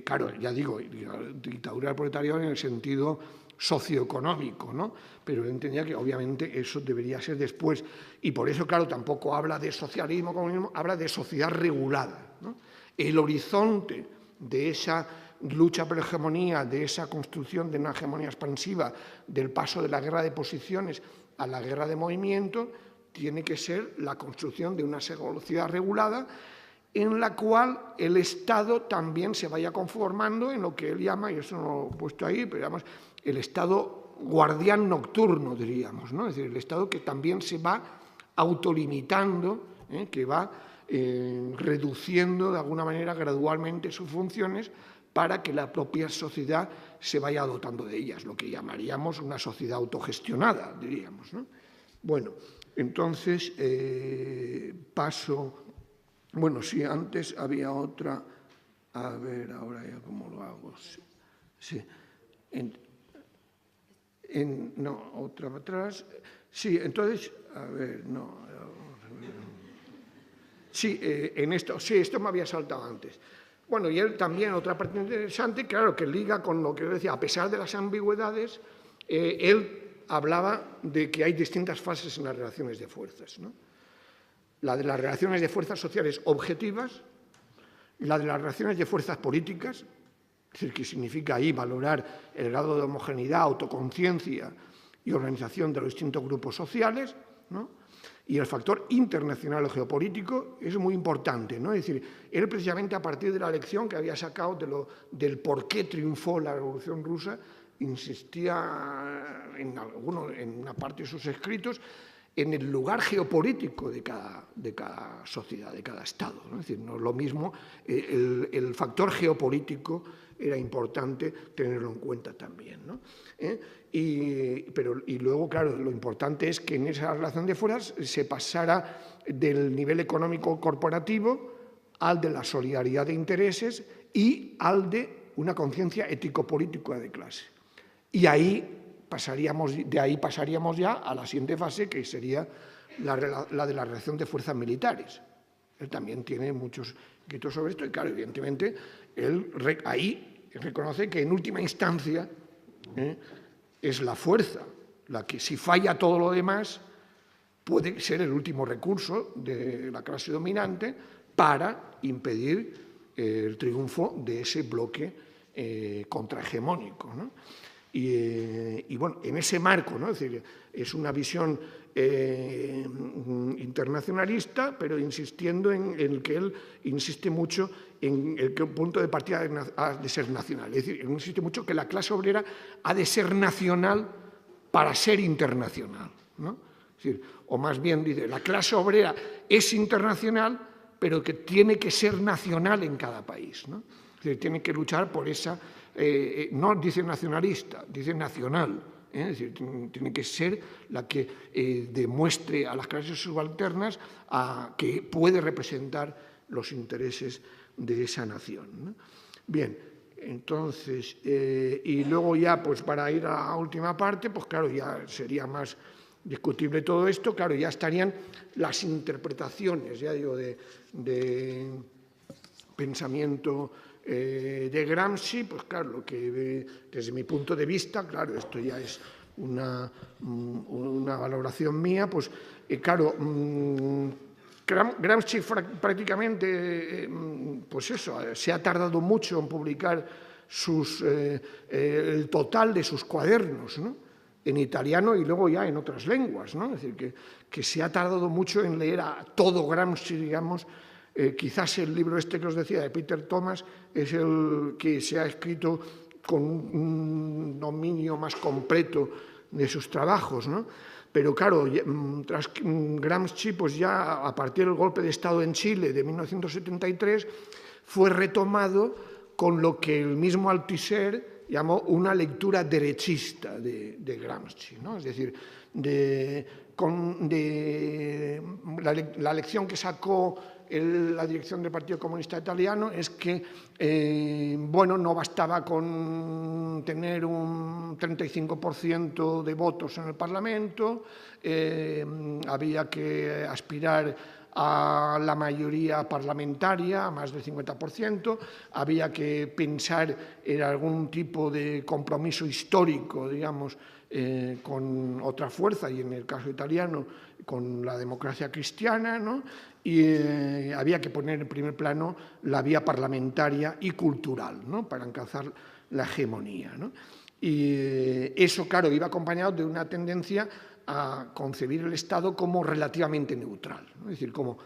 claro, ya digo, dictadura del proletariado en el sentido socioeconómico, ¿no? Pero él entendía que obviamente eso debería ser después. Y por eso, claro, tampoco habla de socialismo, comunismo, habla de sociedad regulada, ¿no? El horizonte de esa lucha por la hegemonía, de esa construcción de una hegemonía expansiva, del paso de la guerra de posiciones a la guerra de movimiento, tiene que ser la construcción de una sociedad regulada en la cual el Estado también se vaya conformando en lo que él llama, y eso no lo he puesto ahí, pero digamos, el Estado guardián nocturno, diríamos, ¿no? Es decir, el Estado que también se va autolimitando, que va reduciendo de alguna manera gradualmente sus funciones para que la propia sociedad se vaya dotando de ellas, lo que llamaríamos una sociedad autogestionada, diríamos, ¿no? Bueno, entonces paso... Bueno, sí, antes había otra... A ver, ahora ya cómo lo hago. Sí. No, otra atrás. Sí, entonces, a ver, no. Sí, esto me había saltado antes. Bueno, y él también, otra parte interesante, claro, que liga con lo que yo decía, a pesar de las ambigüedades, él hablaba de que hay distintas fases en las relaciones de fuerzas, ¿no? La de las relaciones de fuerzas sociales objetivas, la de las relaciones de fuerzas políticas, es decir, que significa ahí valorar el grado de homogeneidad, autoconciencia y organización de los distintos grupos sociales, ¿no? Y el factor internacional o geopolítico es muy importante, ¿no? Es decir, él precisamente a partir de la lección que había sacado del por qué triunfó la Revolución Rusa, insistía en una parte de sus escritos en el lugar geopolítico de cada sociedad, de cada Estado, ¿no? Es decir, no es lo mismo, el factor geopolítico era importante tenerlo en cuenta también, ¿no? Y luego, claro, lo importante es que en esa relación de fuerzas se pasara del nivel económico corporativo al de la solidaridad de intereses y al de una conciencia ético-política de clase. Y de ahí pasaríamos ya a la siguiente fase, que sería la de la relación de fuerzas militares. Él también tiene muchos escritos sobre esto y, claro, evidentemente, él ahí reconoce que en última instancia es la fuerza la que, si falla todo lo demás, puede ser el último recurso de la clase dominante para impedir el triunfo de ese bloque contrahegemónico, ¿no? Y bueno, en ese marco, ¿no? Es decir, es una visión internacionalista, pero insistiendo en el que él insiste mucho en el que el punto de partida ha de ser nacional. Es decir, él insiste mucho que la clase obrera ha de ser nacional para ser internacional, ¿no? Es decir, o más bien dice, la clase obrera es internacional, pero que tiene que ser nacional en cada país, ¿no? Es decir, tiene que luchar por esa... no dice nacionalista, dice nacional. Es decir, tiene que ser la que demuestre a las clases subalternas que puede representar los intereses de esa nación, ¿no? Bien, entonces, y luego ya, pues para ir a la última parte, pues claro, ya sería más discutible todo esto, claro, ya estarían las interpretaciones, ya digo, de pensamiento de Gramsci, pues claro, lo que desde mi punto de vista, claro, esto ya es una valoración mía, pues claro, Gramsci prácticamente, pues eso, se ha tardado mucho en publicar el total de sus cuadernos, ¿no? En italiano y luego ya en otras lenguas, ¿no? Es decir, que se ha tardado mucho en leer a todo Gramsci, digamos. Quizás el libro este que os decía de Peter Thomas es el que se ha escrito con un dominio más completo de sus trabajos, ¿no? Pero claro, tras Gramsci, pues ya a partir del golpe de Estado en Chile de 1973, fue retomado con lo que el mismo Althusser llamó una lectura derechista de Gramsci, ¿no? Es decir, la lección que sacó la dirección del Partido Comunista Italiano es que, bueno, no bastaba con tener un 35% de votos en el Parlamento, había que aspirar a la mayoría parlamentaria, a más del 50%, había que pensar en algún tipo de compromiso histórico, digamos, con otra fuerza, y en el caso italiano, con la democracia cristiana, ¿no? Y había que poner en primer plano la vía parlamentaria y cultural, ¿no? Para alcanzar la hegemonía, ¿no? Y eso, claro, iba acompañado de una tendencia a concebir el Estado como relativamente neutral, ¿no? Es decir, como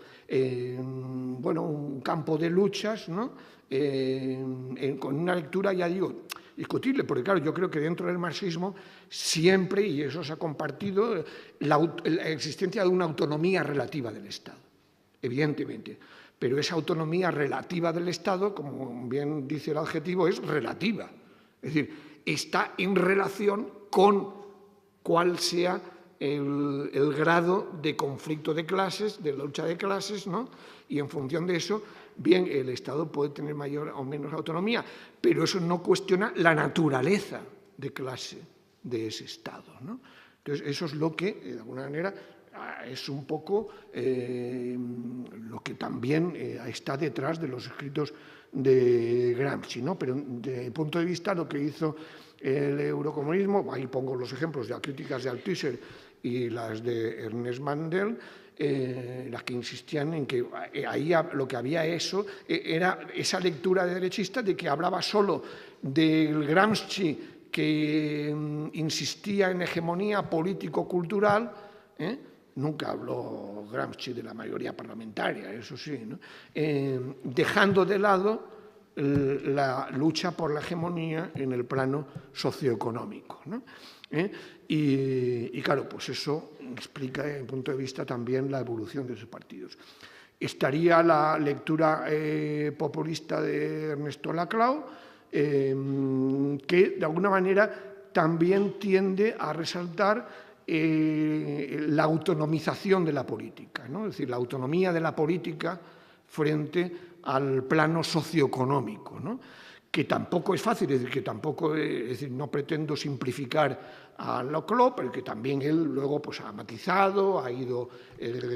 bueno, un campo de luchas, ¿no? Con una lectura, ya digo, discutible, porque claro, yo creo que dentro del marxismo siempre, y eso se ha compartido, la existencia de una autonomía relativa del Estado. evidentemente. Pero esa autonomía relativa del Estado, como bien dice el adjetivo, es relativa. Es decir, está en relación con cuál sea el grado de conflicto de clases, de lucha de clases, ¿no? Y en función de eso, bien, el Estado puede tener mayor o menos autonomía, pero eso no cuestiona la naturaleza de clase de ese Estado, ¿no? Entonces, eso es lo que, de alguna manera, es un poco lo que también está detrás de los escritos de Gramsci, ¿no? Pero desde el punto de vista lo que hizo el eurocomunismo, ahí pongo los ejemplos de las críticas de Althusser y las de Ernest Mandel, las que insistían en que ahí lo que había era esa lectura derechista de que hablaba solo del Gramsci que insistía en hegemonía político-cultural, nunca habló Gramsci de la mayoría parlamentaria, eso sí, ¿no? Dejando de lado la lucha por la hegemonía en el plano socioeconómico, ¿no? Y claro, pues eso explica desde el punto de vista también la evolución de esos partidos. Estaría la lectura populista de Ernesto Laclau, que de alguna manera también tiende a resaltar la autonomización de la política, ¿no? Es decir, la autonomía de la política frente al plano socioeconómico, ¿no? Que tampoco es fácil, es decir, que tampoco, es decir, no pretendo simplificar a Laclau, pero que también él luego pues, ha matizado, ha ido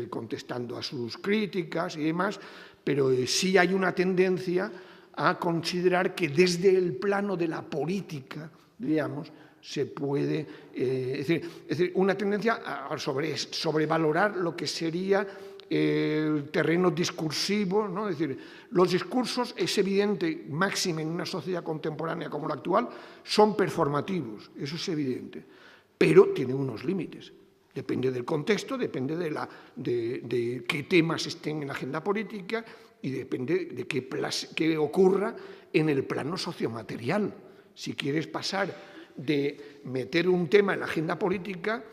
contestando a sus críticas y demás, pero sí hay una tendencia a considerar que desde el plano de la política, digamos, se puede, es decir, una tendencia a sobrevalorar lo que sería el terreno discursivo, ¿no? Es decir, los discursos, es evidente, máxime en una sociedad contemporánea como la actual, son performativos, eso es evidente, pero tienen unos límites. Depende del contexto, depende de qué temas estén en la agenda política y depende de qué ocurra en el plano sociomaterial. Si quieres pasar de meter un tema en la agenda política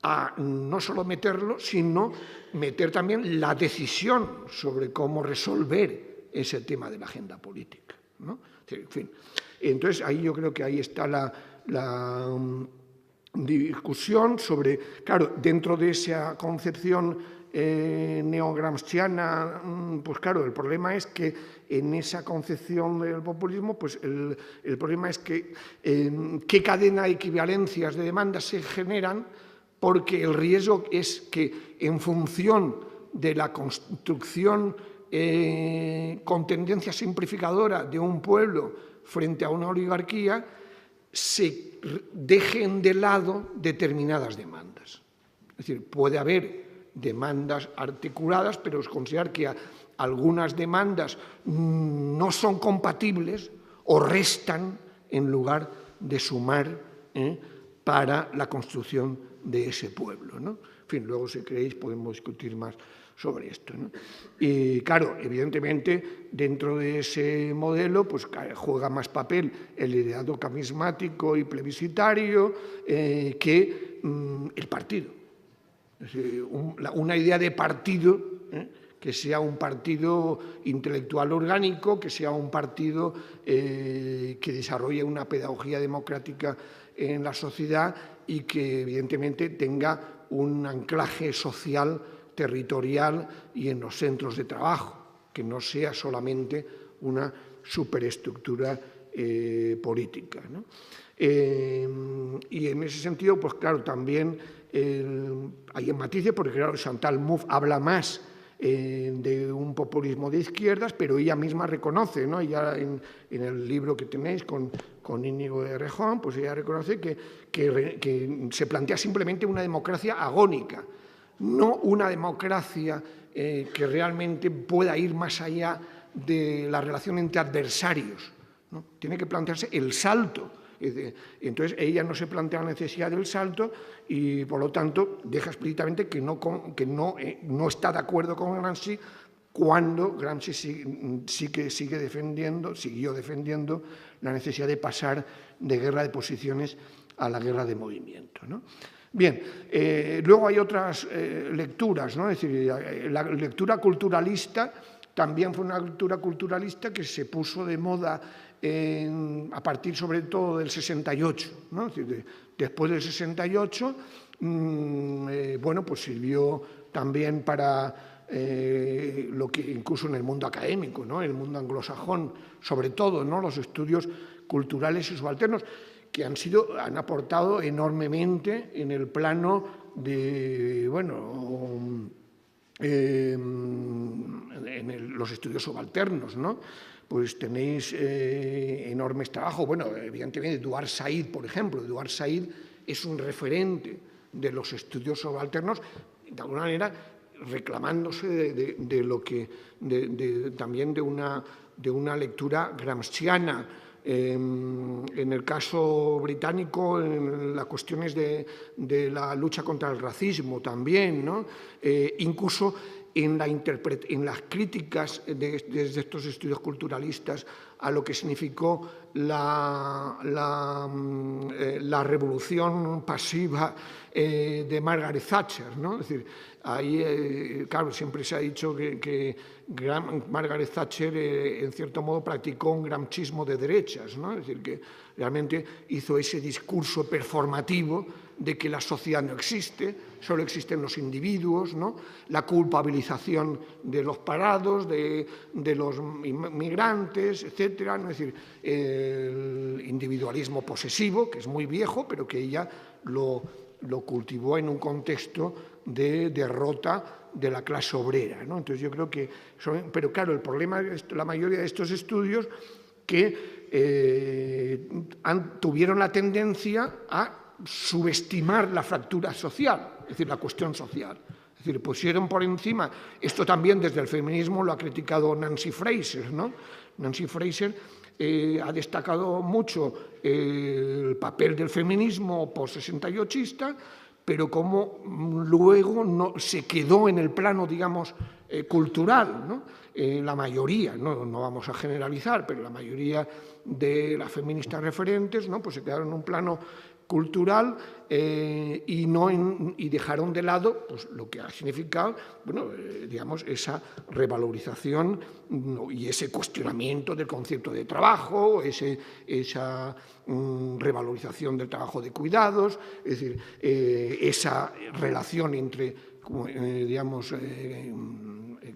a no solo meterlo, sino meter también la decisión sobre cómo resolver ese tema de la agenda política, ¿no? En fin, entonces ahí yo creo que ahí está la discusión sobre, claro, dentro de esa concepción neogramsciana, pues claro, el problema es que en esa concepción del populismo, pues el problema es que qué cadena de equivalencias de demandas se generan, porque el riesgo es que en función de la construcción con tendencia simplificadora de un pueblo frente a una oligarquía, se dejen de lado determinadas demandas. Es decir, puede haber demandas articuladas, pero considerar que algunas demandas no son compatibles o restan en lugar de sumar para la construcción de ese pueblo, ¿no? En fin, luego si queréis podemos discutir más sobre esto, ¿no? Y claro, evidentemente, dentro de ese modelo pues, juega más papel el liderazgo carismático y plebiscitario que el partido. Es decir, una idea de partido, que sea un partido intelectual orgánico, que sea un partido que desarrolle una pedagogía democrática en la sociedad y que evidentemente tenga un anclaje social, territorial y en los centros de trabajo, que no sea solamente una superestructura política, ¿no? Y en ese sentido, pues claro, también hay matices, porque claro, Chantal Mouffe habla más de un populismo de izquierdas, pero ella misma reconoce, ¿no? Ella en el libro que tenéis con Íñigo de Errejón, pues ella reconoce que se plantea simplemente una democracia agónica, no una democracia que realmente pueda ir más allá de la relación entre adversarios, ¿no? Tiene que plantearse el salto. Entonces, ella no se plantea la necesidad del salto y, por lo tanto, deja explícitamente que no está de acuerdo con Gramsci cuando Gramsci siguió defendiendo la necesidad de pasar de guerra de posiciones a la guerra de movimiento, ¿no? Bien, luego hay otras lecturas, ¿no? Es decir, la lectura culturalista también fue una lectura culturalista que se puso de moda a partir sobre todo del 68, ¿no? Es decir, después del 68, bueno, pues sirvió también para lo que incluso en el mundo académico, ¿no? En el mundo anglosajón, sobre todo, ¿no? Los estudios culturales y subalternos, que han aportado enormemente en el plano de, bueno, los estudios subalternos, ¿no? Pues tenéis enormes trabajos. Bueno, evidentemente, Eduard Said, por ejemplo. Eduard Said es un referente de los estudios subalternos, de alguna manera reclamándose de lo que, también de una lectura gramsciana. En el caso británico, en las cuestiones de la lucha contra el racismo también, ¿no? Incluso en las críticas desde estos estudios culturalistas a lo que significó la revolución pasiva de Margaret Thatcher, ¿no? Es decir, ahí, claro, siempre se ha dicho que Margaret Thatcher, en cierto modo, practicó un gramscismo de derechas, ¿no? Es decir, que realmente hizo ese discurso performativo de que la sociedad no existe, solo existen los individuos, ¿no? La culpabilización de los parados, de los migrantes, etcétera, ¿no? Es decir, el individualismo posesivo, que es muy viejo, pero que ella lo cultivó en un contexto de derrota de la clase obrera, ¿no? Entonces yo creo que pero claro, el problema es la mayoría de estos estudios que tuvieron la tendencia a subestimar la fractura social, es decir, la cuestión social. Es decir, pusieron por encima, esto también desde el feminismo lo ha criticado Nancy Fraser, ¿no? Nancy Fraser ha destacado mucho el papel del feminismo post-68ista, pero como luego no, se quedó en el plano, digamos, cultural, ¿no? La mayoría, ¿no? No vamos a generalizar, pero la mayoría de las feministas referentes, ¿no? Pues se quedaron en un plano cultural y dejaron de lado pues, lo que ha significado, bueno, digamos, esa revalorización y ese cuestionamiento del concepto de trabajo, esa revalorización del trabajo de cuidados, es decir, esa relación entre, digamos,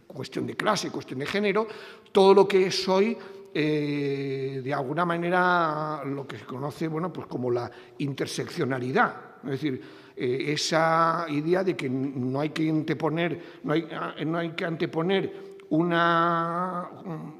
cuestión de clase, cuestión de género, todo lo que es hoy, de alguna manera, lo que se conoce, bueno, pues como la interseccionalidad, es decir, esa idea de que no hay que anteponer, no hay que anteponer una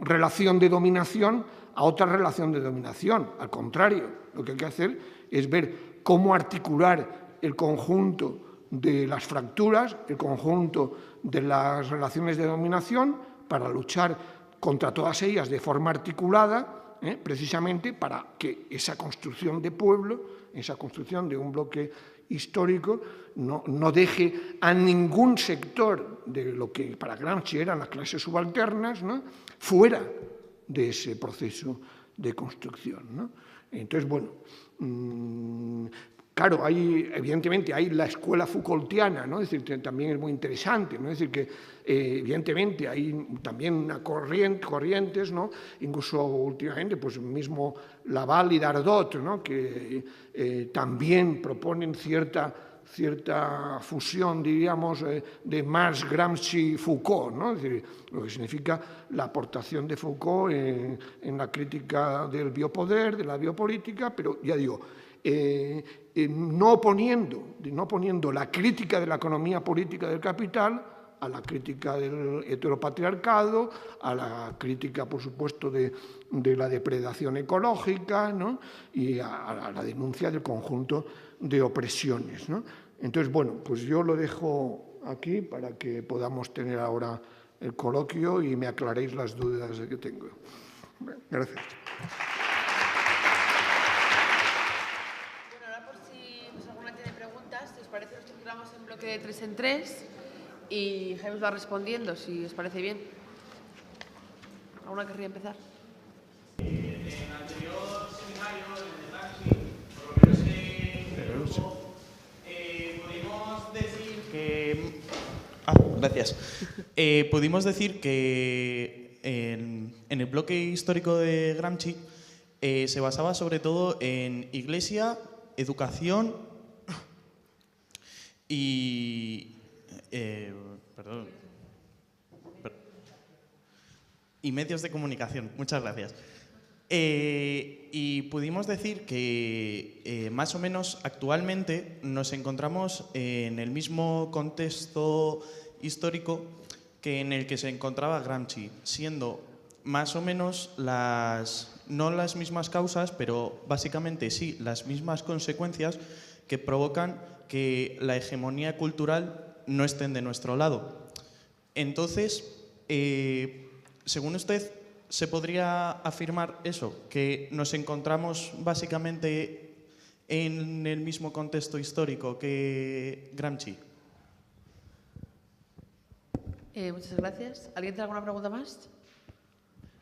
relación de dominación a otra relación de dominación. Al contrario, lo que hay que hacer es ver cómo articular el conjunto de las fracturas, el conjunto de las relaciones de dominación para luchar contra todas ellas de forma articulada, precisamente para que esa construcción de pueblo, esa construcción de un bloque histórico, no deje a ningún sector de lo que para Gramsci eran las clases subalternas, ¿no? Fuera de ese proceso de construcción, ¿no? Entonces, bueno, claro, evidentemente hay la escuela Foucaultiana, ¿no? Es decir, también es muy interesante, ¿no? Es decir, que evidentemente hay también corrientes, ¿no? Incluso últimamente, pues mismo Laval y Dardot, ¿no? Que también proponen cierta fusión, diríamos, de Marx, Gramsci, Foucault, ¿no? Es decir, lo que significa la aportación de Foucault en la crítica del biopoder, de la biopolítica, pero ya digo, no poniendo la crítica de la economía política del capital a la crítica del heteropatriarcado, a la crítica, por supuesto, de la depredación ecológica, ¿no? Y a la denuncia del conjunto de opresiones, ¿no? Entonces, bueno, pues yo lo dejo aquí para que podamos tener ahora el coloquio y me aclaréis las dudas que tengo. Gracias. Bueno, ahora por si alguna tiene preguntas, si os parece, lo estructuramos en bloque de 3 en 3 y Jaime os va respondiendo, si os parece bien. ¿Alguna querría empezar? En el anterior seminario, en el Gramsci, por lo menos en mi grupo, gracias. Pudimos decir que en el bloque histórico de Gramsci se basaba sobre todo en iglesia, educación y... y medios de comunicación. Muchas gracias. Y pudimos decir que más o menos actualmente nos encontramos en el mismo contexto histórico que en el que se encontraba Gramsci, siendo más o menos no las mismas causas, pero básicamente sí las mismas consecuencias que provocan que la hegemonía cultural no estén de nuestro lado. Entonces, según usted, ¿se podría afirmar eso? Que nos encontramos básicamente en el mismo contexto histórico que Gramsci. Muchas gracias. ¿Alguien tiene alguna pregunta más?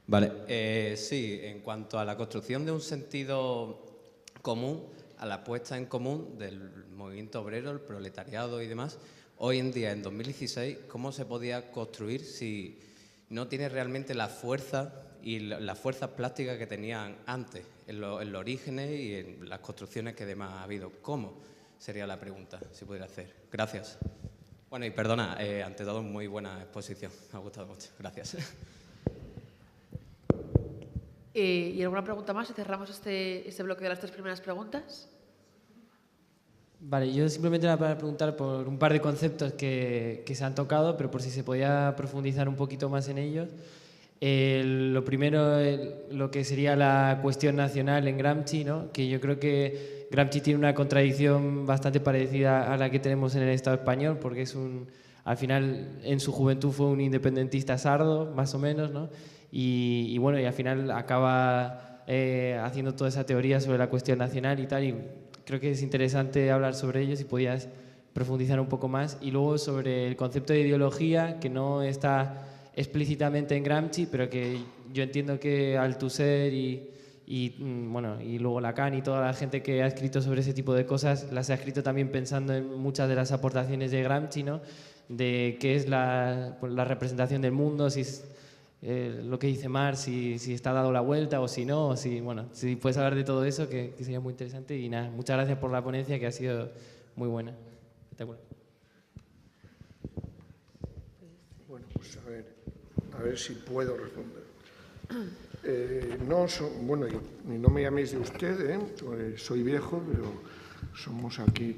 Vale, sí, en cuanto a la construcción de un sentido común, a la puesta en común del movimiento obrero, el proletariado y demás, hoy en día, en 2016, ¿cómo se podía construir si no tiene realmente la fuerza y las fuerzas plásticas que tenían antes, en los orígenes y en las construcciones que además ha habido? ¿Cómo? Sería la pregunta, si pudiera hacer. Gracias. Bueno, y perdona, ante todo, muy buena exposición. Me ha gustado mucho. Gracias. ¿Y alguna pregunta más? Cerramos este bloque de las 3 primeras preguntas. Vale, yo simplemente era para preguntar por un par de conceptos que se han tocado, pero por si se podía profundizar un poquito más en ellos. Lo primero, lo que sería la cuestión nacional en Gramsci, ¿no? Que yo creo que Gramsci tiene una contradicción bastante parecida a la que tenemos en el Estado español, porque al final en su juventud fue un independentista sardo, más o menos, ¿no? Y bueno, y al final acaba haciendo toda esa teoría sobre la cuestión nacional y tal, y creo que es interesante hablar sobre ello, si podías profundizar un poco más. Y luego sobre el concepto de ideología, que no está explícitamente en Gramsci, pero que yo entiendo que Althusser y luego Lacan y toda la gente que ha escrito sobre ese tipo de cosas las ha escrito también pensando en muchas de las aportaciones de Gramsci, ¿no? De qué es la representación del mundo, si es lo que dice Marx, si está dado la vuelta o si no, si puedes hablar de todo eso, que sería muy interesante. Y nada, muchas gracias por la ponencia, que ha sido muy buena. Espectacular. Bueno, pues a ver si puedo responder. Y no me llaméis de usted, pues soy viejo, pero somos aquí,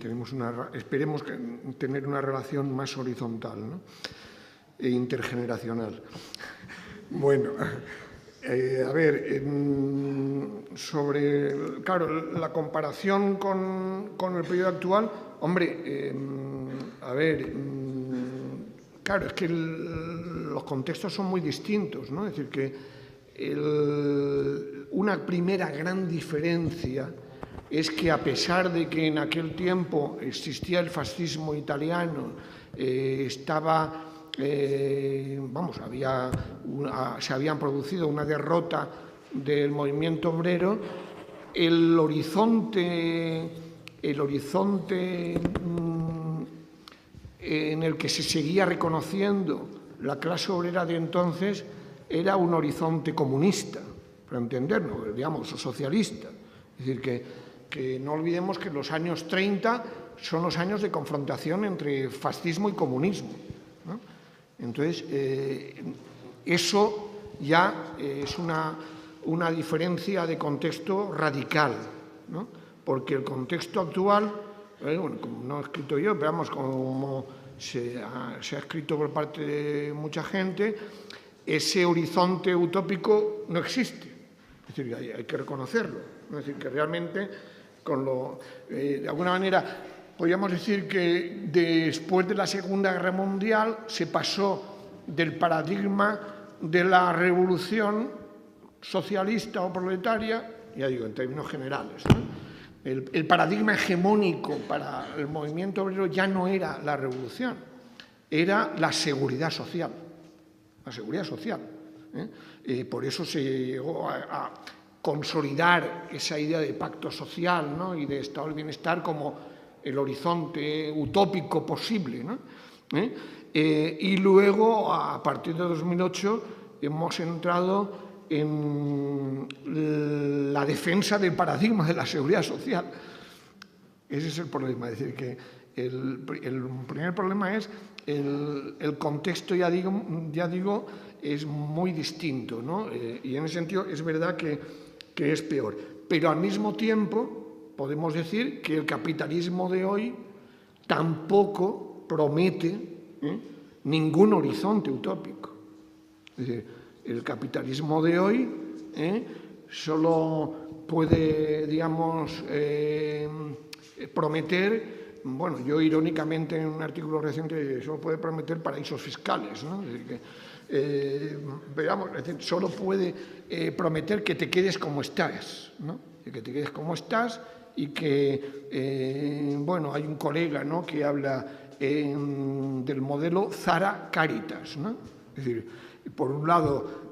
esperemos tener una relación más horizontal, ¿no? E intergeneracional. Bueno, claro, la comparación con el periodo actual, hombre, claro, es que los contextos son muy distintos, ¿no? Es decir, que una primera gran diferencia es que, a pesar de que en aquel tiempo existía el fascismo italiano, se habían producido una derrota del movimiento obrero, el horizonte en el que se seguía reconociendo la clase obrera de entonces era un horizonte comunista, para entendernos, digamos, o socialista. Es decir, que no olvidemos que los años 30 son los años de confrontación entre fascismo y comunismo, ¿no? Entonces, eso ya es una diferencia de contexto radical, ¿no? Porque el contexto actual, como no he escrito yo, pero vamos, como se ha escrito por parte de mucha gente, ese horizonte utópico no existe. Es decir, hay que reconocerlo. Es decir, que realmente, de alguna manera, podríamos decir que después de la Segunda Guerra Mundial se pasó del paradigma de la revolución socialista o proletaria, ya digo, en términos generales, ¿no? El paradigma hegemónico para el movimiento obrero ya no era la revolución, era la seguridad social. La seguridad social. Por eso se llegó a consolidar esa idea de pacto social, ¿no? Y de estado del bienestar como el horizonte utópico posible, ¿no? Y luego, a partir de 2008, hemos entrado en la defensa del paradigma de la seguridad social. Ese es el problema, es decir, que el primer problema es el contexto, ya digo, es muy distinto, ¿no? Y en ese sentido es verdad que es peor. Pero al mismo tiempo podemos decir que el capitalismo de hoy tampoco promete ningún horizonte utópico. Es decir, el capitalismo de hoy solo puede, digamos, prometer, bueno, yo irónicamente en un artículo reciente, solo puede prometer paraísos fiscales, ¿no? Es decir, que, veamos, es decir, solo puede prometer que te quedes como estás, ¿no? Que te quedes como estás y que, bueno, hay un colega, ¿no?, que habla del modelo Zara Caritas, ¿no? Es decir, por un lado,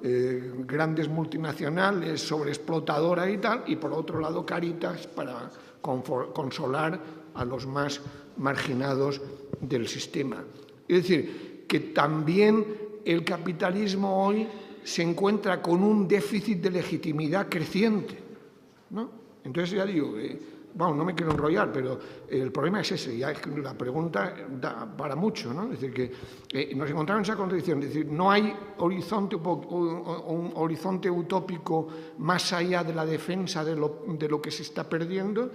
grandes multinacionales sobreexplotadoras y tal, y por otro lado, Caritas para consolar a los más marginados del sistema. Es decir, que también el capitalismo hoy se encuentra con un déficit de legitimidad creciente, ¿no? Entonces, ya digo, bueno, no me quiero enrollar, pero el problema es ese, ya es que la pregunta da para mucho, ¿no? Es decir, que nos encontramos en esa contradicción, es decir, no hay un horizonte utópico más allá de la defensa de lo que se está perdiendo,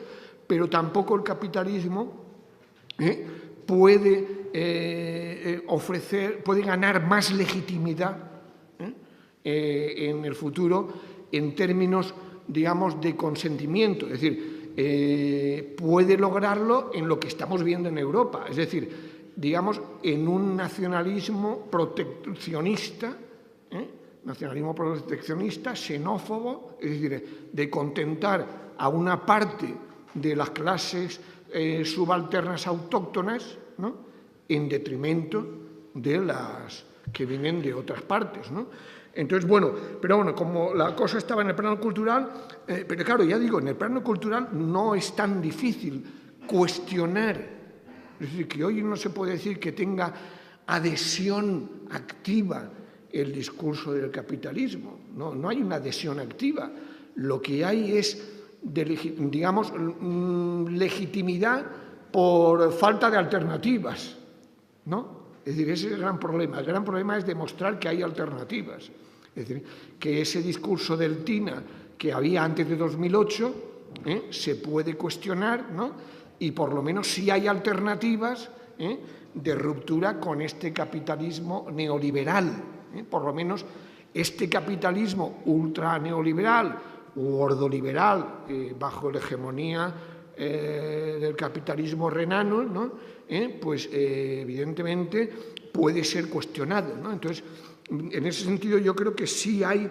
pero tampoco el capitalismo puede puede ganar más legitimidad en el futuro en términos, digamos, de consentimiento. Es decir, puede lograrlo en lo que estamos viendo en Europa, es decir, digamos, en un nacionalismo proteccionista, xenófobo, es decir, de contentar a una parte de las clases subalternas autóctonas, ¿no?, en detrimento de las que vienen de otras partes, ¿no? Entonces, bueno, pero bueno, como la cosa estaba en el plano cultural, pero claro, ya digo, en el plano cultural no es tan difícil cuestionar, es decir, que hoy no se puede decir que tenga adhesión activa el discurso del capitalismo, no hay una adhesión activa, lo que hay es, digamos, legitimidad por falta de alternativas, ¿no? Es decir, ese es el gran problema. El gran problema es demostrar que hay alternativas. Es decir, que ese discurso del TINA que había antes de 2008 se puede cuestionar, ¿no? Y por lo menos sí hay alternativas de ruptura con este capitalismo neoliberal. Por lo menos este capitalismo ultra neoliberal u ordoliberal bajo la hegemonía del capitalismo renano, ¿no?, pues evidentemente puede ser cuestionado, ¿no? Entonces, en ese sentido yo creo que sí hay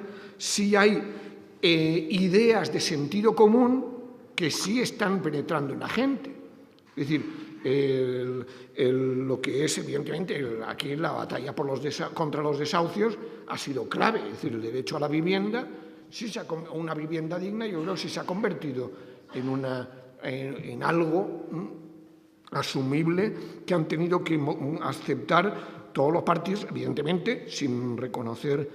ideas de sentido común que sí están penetrando en la gente. Es decir, lo que es evidentemente aquí la batalla contra los desahucios ha sido clave, es decir, el derecho a la vivienda, una vivienda digna, yo creo que sí se ha convertido en algo asumible que han tenido que aceptar todos los partidos, evidentemente sin reconocer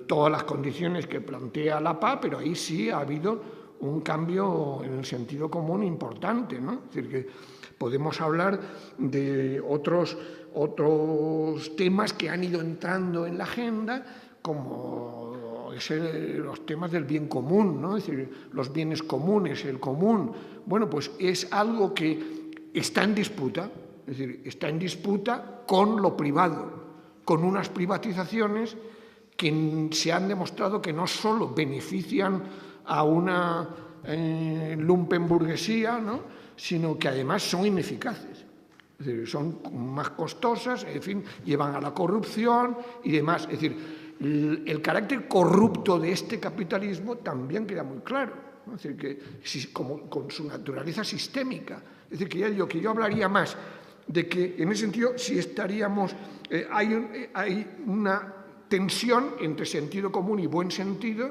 todas las condiciones que plantea la PA, pero ahí sí ha habido un cambio en el sentido común importante, ¿no? Es decir, que podemos hablar de otros temas que han ido entrando en la agenda, como los temas del bien común, ¿no? Es decir, los bienes comunes, el común. Bueno, pues es algo que está en disputa, es decir, está en disputa con lo privado, con unas privatizaciones que se han demostrado que no solo benefician a una lumpenburguesía, ¿no?, sino que además son ineficaces. Es decir, son más costosas, en fin, llevan a la corrupción y demás. Es decir, el carácter corrupto de este capitalismo también queda muy claro, ¿no? Es decir, que con su naturaleza sistémica. Es decir, que yo hablaría más de que, en ese sentido, si estaríamos... hay una tensión entre sentido común y buen sentido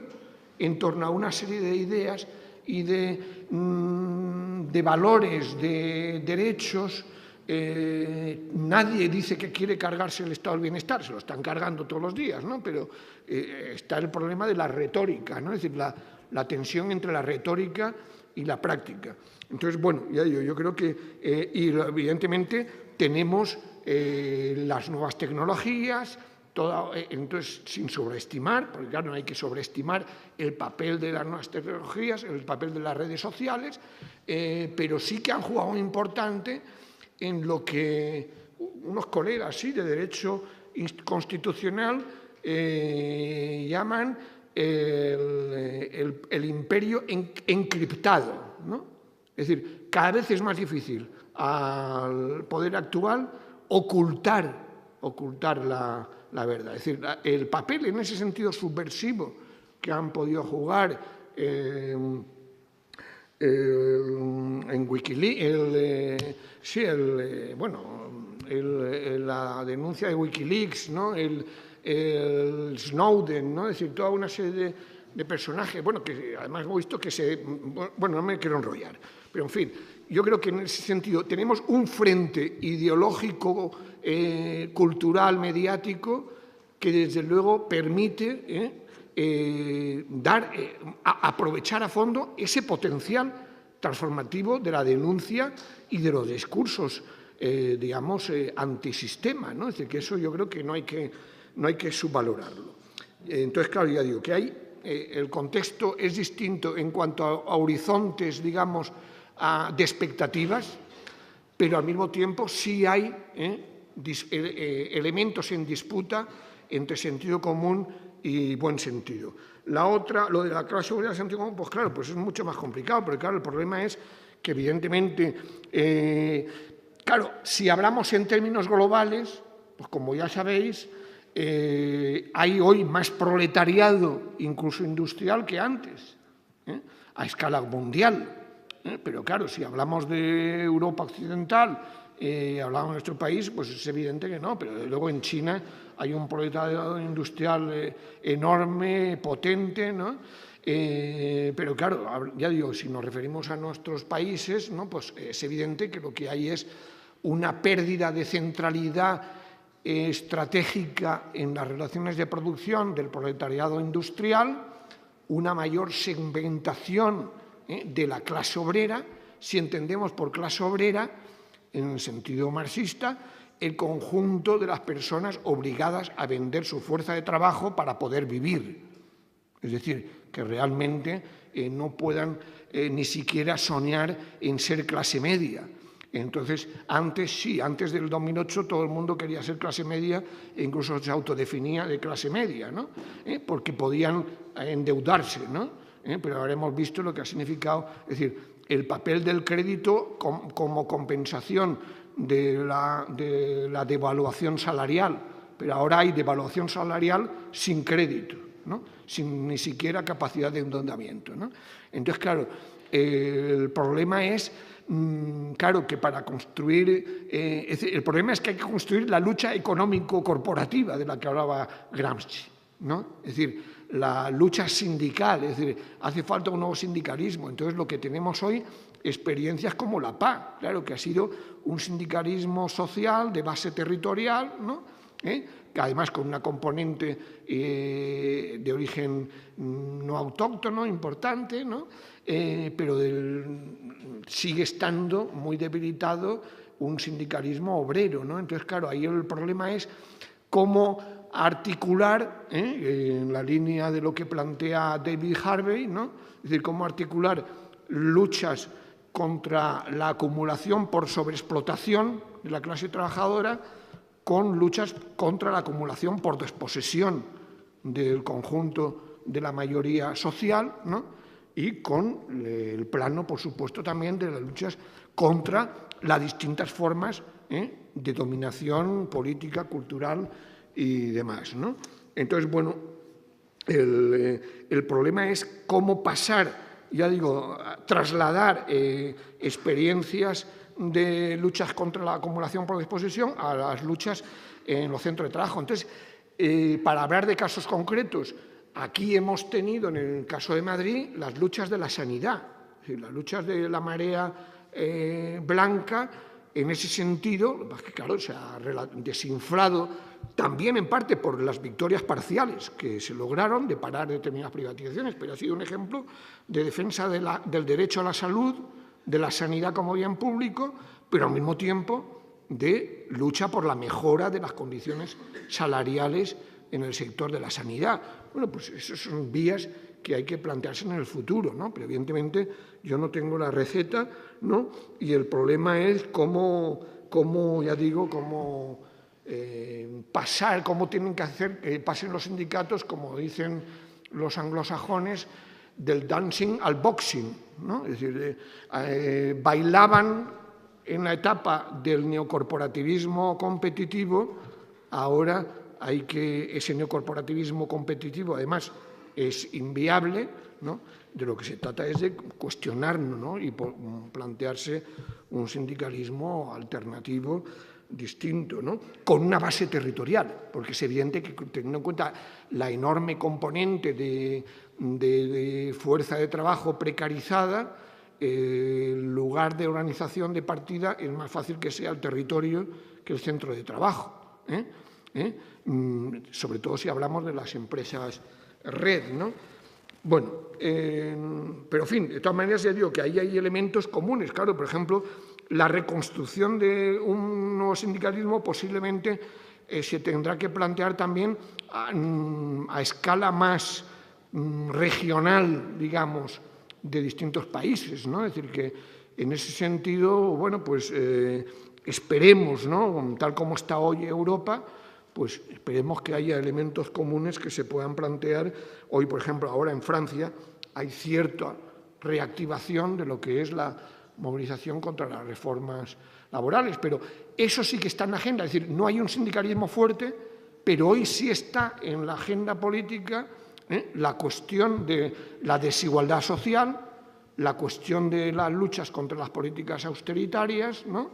en torno a una serie de ideas y de valores, de derechos nadie dice que quiere cargarse el estado del bienestar, se lo están cargando todos los días, ¿no? Pero está el problema de la retórica, ¿no? Es decir, la tensión entre la retórica y la práctica. Entonces, bueno, ya digo, yo creo que, y evidentemente, tenemos las nuevas tecnologías, entonces, sin sobreestimar, porque claro, no hay que sobreestimar el papel de las nuevas tecnologías, el papel de las redes sociales, pero sí que han jugado un importante en lo que unos colegas de Derecho Constitucional llaman el imperio encriptado, ¿no? Es decir, cada vez es más difícil al poder actual ocultar la verdad. Es decir, el papel en ese sentido subversivo que han podido jugar en Wikileaks, la denuncia de Wikileaks, ¿no? el Snowden, ¿no? Es decir, toda una serie de personajes, bueno, que además hemos visto que bueno, no me quiero enrollar, pero en fin, yo creo que en ese sentido tenemos un frente ideológico, cultural, mediático, que desde luego permite aprovechar a fondo ese potencial transformativo de la denuncia y de los discursos, digamos, antisistema, ¿no? Es decir, que eso yo creo que no hay que subvalorarlo. Entonces, claro, ya digo que el contexto es distinto en cuanto a horizontes, digamos, de expectativas, pero al mismo tiempo sí hay elementos en disputa entre sentido común y buen sentido. La otra, lo de la clase obrera de sentido común, pues claro, pues es mucho más complicado, porque claro, el problema es que evidentemente, claro, si hablamos en términos globales, pues como ya sabéis, hay hoy más proletariado, incluso industrial, que antes, a escala mundial. Pero claro, si hablamos de Europa occidental, hablamos de nuestro país, pues es evidente que no, pero luego en China hay un proletariado industrial enorme, potente, ¿no? Pero claro, ya digo, si nos referimos a nuestros países, ¿no? Pues es evidente que lo que hay es una pérdida de centralidad estratégica en las relaciones de producción del proletariado industrial, una mayor segmentación de la clase obrera, si entendemos por clase obrera, en el sentido marxista, el conjunto de las personas obligadas a vender su fuerza de trabajo para poder vivir. Es decir, que realmente no puedan ni siquiera soñar en ser clase media. Entonces, antes del 2008 todo el mundo quería ser clase media e incluso se autodefinía de clase media, ¿no? Porque podían endeudarse, ¿no? Pero ahora hemos visto lo que ha significado, es decir, el papel del crédito como compensación de la devaluación salarial, pero ahora hay devaluación salarial sin crédito, ¿no? Sin ni siquiera capacidad de endeudamiento, ¿no? Entonces, claro, el problema es, claro, que para construir, el problema es que hay que construir la lucha económico-corporativa de la que hablaba Gramsci, ¿no? Es decir, la lucha sindical, es decir, hace falta un nuevo sindicalismo. Entonces, lo que tenemos hoy, experiencias como la PA, claro, que ha sido un sindicalismo social de base territorial, ¿no? Que además con una componente de origen no autóctono importante, ¿no? Pero sigue estando muy debilitado un sindicalismo obrero, ¿no? Entonces, claro, ahí el problema es cómo articular, en la línea de lo que plantea David Harvey, ¿no? Es decir, cómo articular luchas contra la acumulación por sobreexplotación de la clase trabajadora con luchas contra la acumulación por desposesión del conjunto de la mayoría social, ¿no? Y con el plano, por supuesto, también de las luchas contra las distintas formas de dominación política, cultural y demás, ¿no? Entonces, bueno, el problema es cómo pasar, ya digo, trasladar experiencias de luchas contra la acumulación por disposición a las luchas en los centros de trabajo. Entonces, para hablar de casos concretos, aquí hemos tenido, en el caso de Madrid, las luchas de la sanidad, es decir, las luchas de la marea blanca en ese sentido, que claro, se ha desinflado también en parte por las victorias parciales que se lograron de parar determinadas privatizaciones, pero ha sido un ejemplo de defensa del derecho a la salud, de la sanidad como bien público, pero al mismo tiempo de lucha por la mejora de las condiciones salariales en el sector de la sanidad. Bueno, pues esas son vías que hay que plantearse en el futuro, ¿no? Pero evidentemente yo no tengo la receta, ¿no? Y el problema es cómo ya digo, cómo pasar, cómo tienen que hacer que pasen los sindicatos, como dicen los anglosajones, del dancing al boxing, ¿no? Es decir, bailaban en la etapa del neocorporativismo competitivo, ahora hay que ese neocorporativismo competitivo, además, es inviable, ¿no? De lo que se trata es de cuestionarnos, ¿no? Y plantearse un sindicalismo alternativo distinto, ¿no? Con una base territorial, porque es evidente que teniendo en cuenta la enorme componente de fuerza de trabajo precarizada, el lugar de organización de partida es más fácil que sea el territorio que el centro de trabajo, sobre todo si hablamos de las empresas red, ¿no? Bueno, pero en fin, de todas maneras ya digo que ahí hay elementos comunes, claro, por ejemplo, la reconstrucción de un nuevo sindicalismo posiblemente se tendrá que plantear también a escala más regional, digamos, de distintos países, ¿no? Es decir, que en ese sentido, bueno, pues esperemos, ¿no? Tal como está hoy Europa, pues esperemos que haya elementos comunes que se puedan plantear. Hoy, por ejemplo, ahora en Francia hay cierta reactivación de lo que es la movilización contra las reformas laborales, pero eso sí que está en la agenda, es decir, no hay un sindicalismo fuerte, pero hoy sí está en la agenda política la cuestión de la desigualdad social, la cuestión de las luchas contra las políticas austeritarias, ¿no?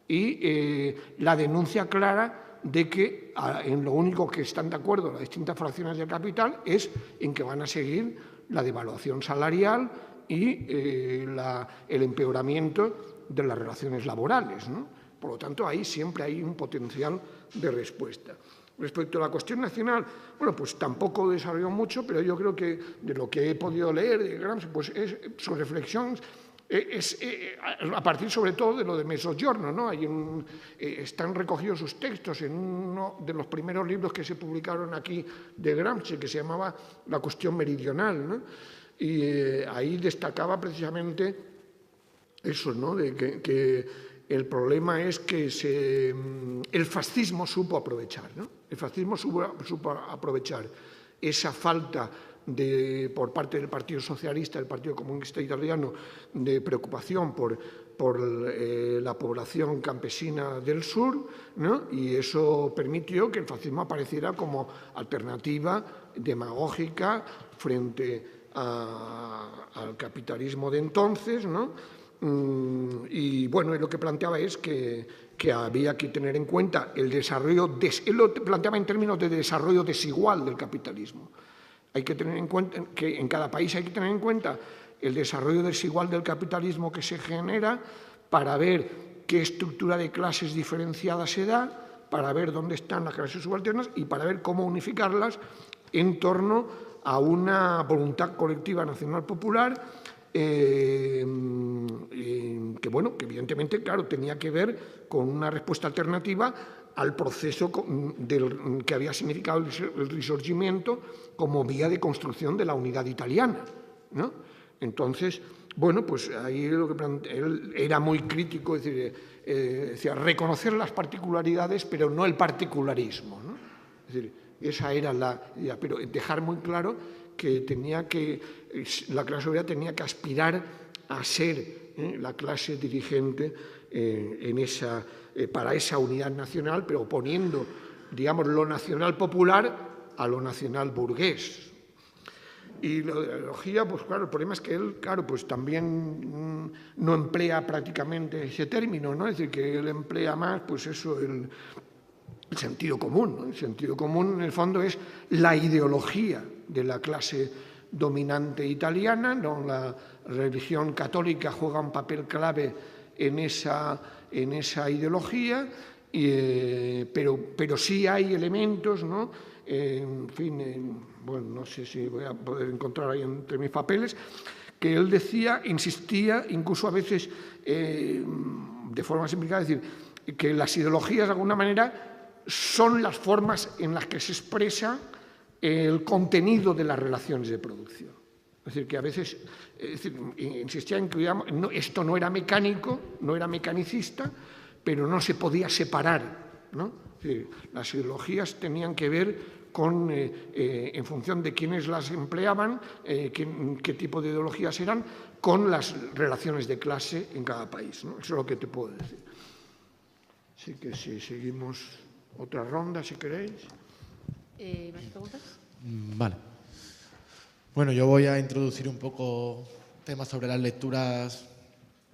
Y la denuncia clara de que en lo único que están de acuerdo las distintas fracciones del capital es en que van a seguir la devaluación salarial y el empeoramiento de las relaciones laborales, ¿no? Por lo tanto, ahí siempre hay un potencial de respuesta. Respecto a la cuestión nacional, bueno, pues tampoco desarrolló mucho, pero yo creo que de lo que he podido leer de Gramsci, pues su reflexión es a partir sobre todo de lo de Mezzogiorno, ¿no? Están recogidos sus textos en uno de los primeros libros que se publicaron aquí de Gramsci, que se llamaba La cuestión meridional, ¿no? Y ahí destacaba precisamente eso, ¿no? De que el problema es que el fascismo supo aprovechar, ¿no? El fascismo supo aprovechar esa falta por parte del Partido Socialista, del Partido Comunista Italiano, de preocupación por la población campesina del sur, ¿no? Y eso permitió que el fascismo apareciera como alternativa demagógica frente al capitalismo de entonces, ¿no? Y bueno, lo que planteaba es que había que tener en cuenta el desarrollo, él lo planteaba en términos de desarrollo desigual del capitalismo. Hay que tener en cuenta que en cada país hay que tener en cuenta el desarrollo desigual del capitalismo que se genera para ver qué estructura de clases diferenciadas se da, para ver dónde están las clases subalternas y para ver cómo unificarlas en torno a una voluntad colectiva nacional popular que bueno, que evidentemente, claro, tenía que ver con una respuesta alternativa al proceso que había significado el Risorgimento como vía de construcción de la unidad italiana, ¿no? Entonces, bueno, pues ahí él era muy crítico, es decir, decía, reconocer las particularidades, pero no el particularismo, ¿no? Es decir, esa era la idea, pero dejar muy claro que la clase obrera tenía que aspirar a ser la clase dirigente para esa unidad nacional, pero poniendo, digamos, lo nacional popular a lo nacional burgués. Y la ideología, pues claro, el problema es que él, claro, pues también no emplea prácticamente ese término, ¿no? Es decir, que él emplea más, pues eso, el sentido común, ¿no? El sentido común, en el fondo, es la ideología de la clase dominante italiana, ¿no? La religión católica juega un papel clave en esa ideología, pero sí hay elementos, ¿no? En fin, bueno, no sé si voy a poder encontrar ahí entre mis papeles, que él decía, insistía, incluso a veces de forma simplificada, es decir, que las ideologías de alguna manera son las formas en las que se expresa el contenido de las relaciones de producción. Es decir, que a veces insistía en que esto no era mecánico, no era mecanicista, pero no se podía separar, ¿no? Es decir, las ideologías tenían que ver con, en función de quiénes las empleaban, qué tipo de ideologías eran, con las relaciones de clase en cada país, ¿no? Eso es lo que te puedo decir. Así que si seguimos otra ronda, si queréis. ¿Más preguntas? Vale. Bueno, yo voy a introducir un poco temas sobre las lecturas,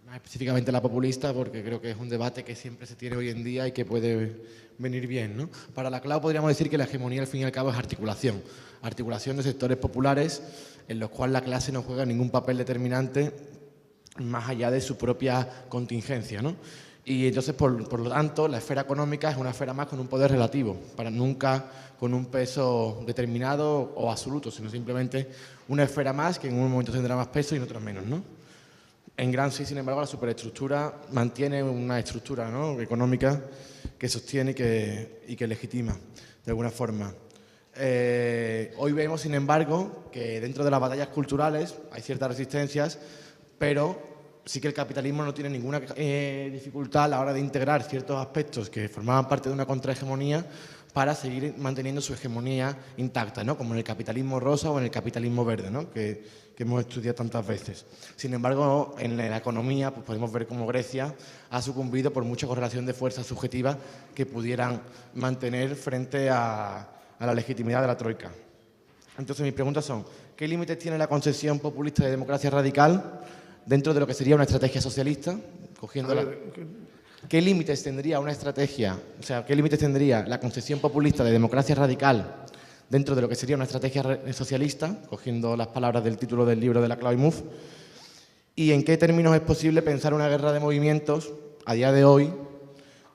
más específicamente la populista, porque creo que es un debate que siempre se tiene hoy en día y que puede venir bien, ¿no? Para la CLAO podríamos decir que la hegemonía al fin y al cabo es articulación. Articulación de sectores populares en los cuales la clase no juega ningún papel determinante más allá de su propia contingencia, ¿no? Y entonces, por lo tanto, la esfera económica es una esfera más con un poder relativo, para nunca con un peso determinado o absoluto, sino simplemente una esfera más que en un momento tendrá más peso y en otros menos, ¿no? En Gramsci, sin embargo, la superestructura mantiene una estructura, ¿no?, económica que sostiene y que legitima, de alguna forma. Hoy vemos, sin embargo, que dentro de las batallas culturales hay ciertas resistencias, pero sí que el capitalismo no tiene ninguna dificultad a la hora de integrar ciertos aspectos que formaban parte de una contrahegemonía para seguir manteniendo su hegemonía intacta, ¿no?, como en el capitalismo rosa o en el capitalismo verde, ¿no?, que hemos estudiado tantas veces. Sin embargo, en la economía pues podemos ver cómo Grecia ha sucumbido por mucha correlación de fuerzas subjetivas que pudieran mantener frente a la legitimidad de la troika. Entonces, mis preguntas son: ¿qué límites tiene la concepción populista de democracia radical dentro de lo que sería una estrategia socialista? ¿Qué límites tendría una estrategia, o sea, qué límites tendría la concepción populista de democracia radical dentro de lo que sería una estrategia socialista, cogiendo las palabras del título del libro de la Claude Mouffe? ¿Y en qué términos es posible pensar una guerra de movimientos a día de hoy,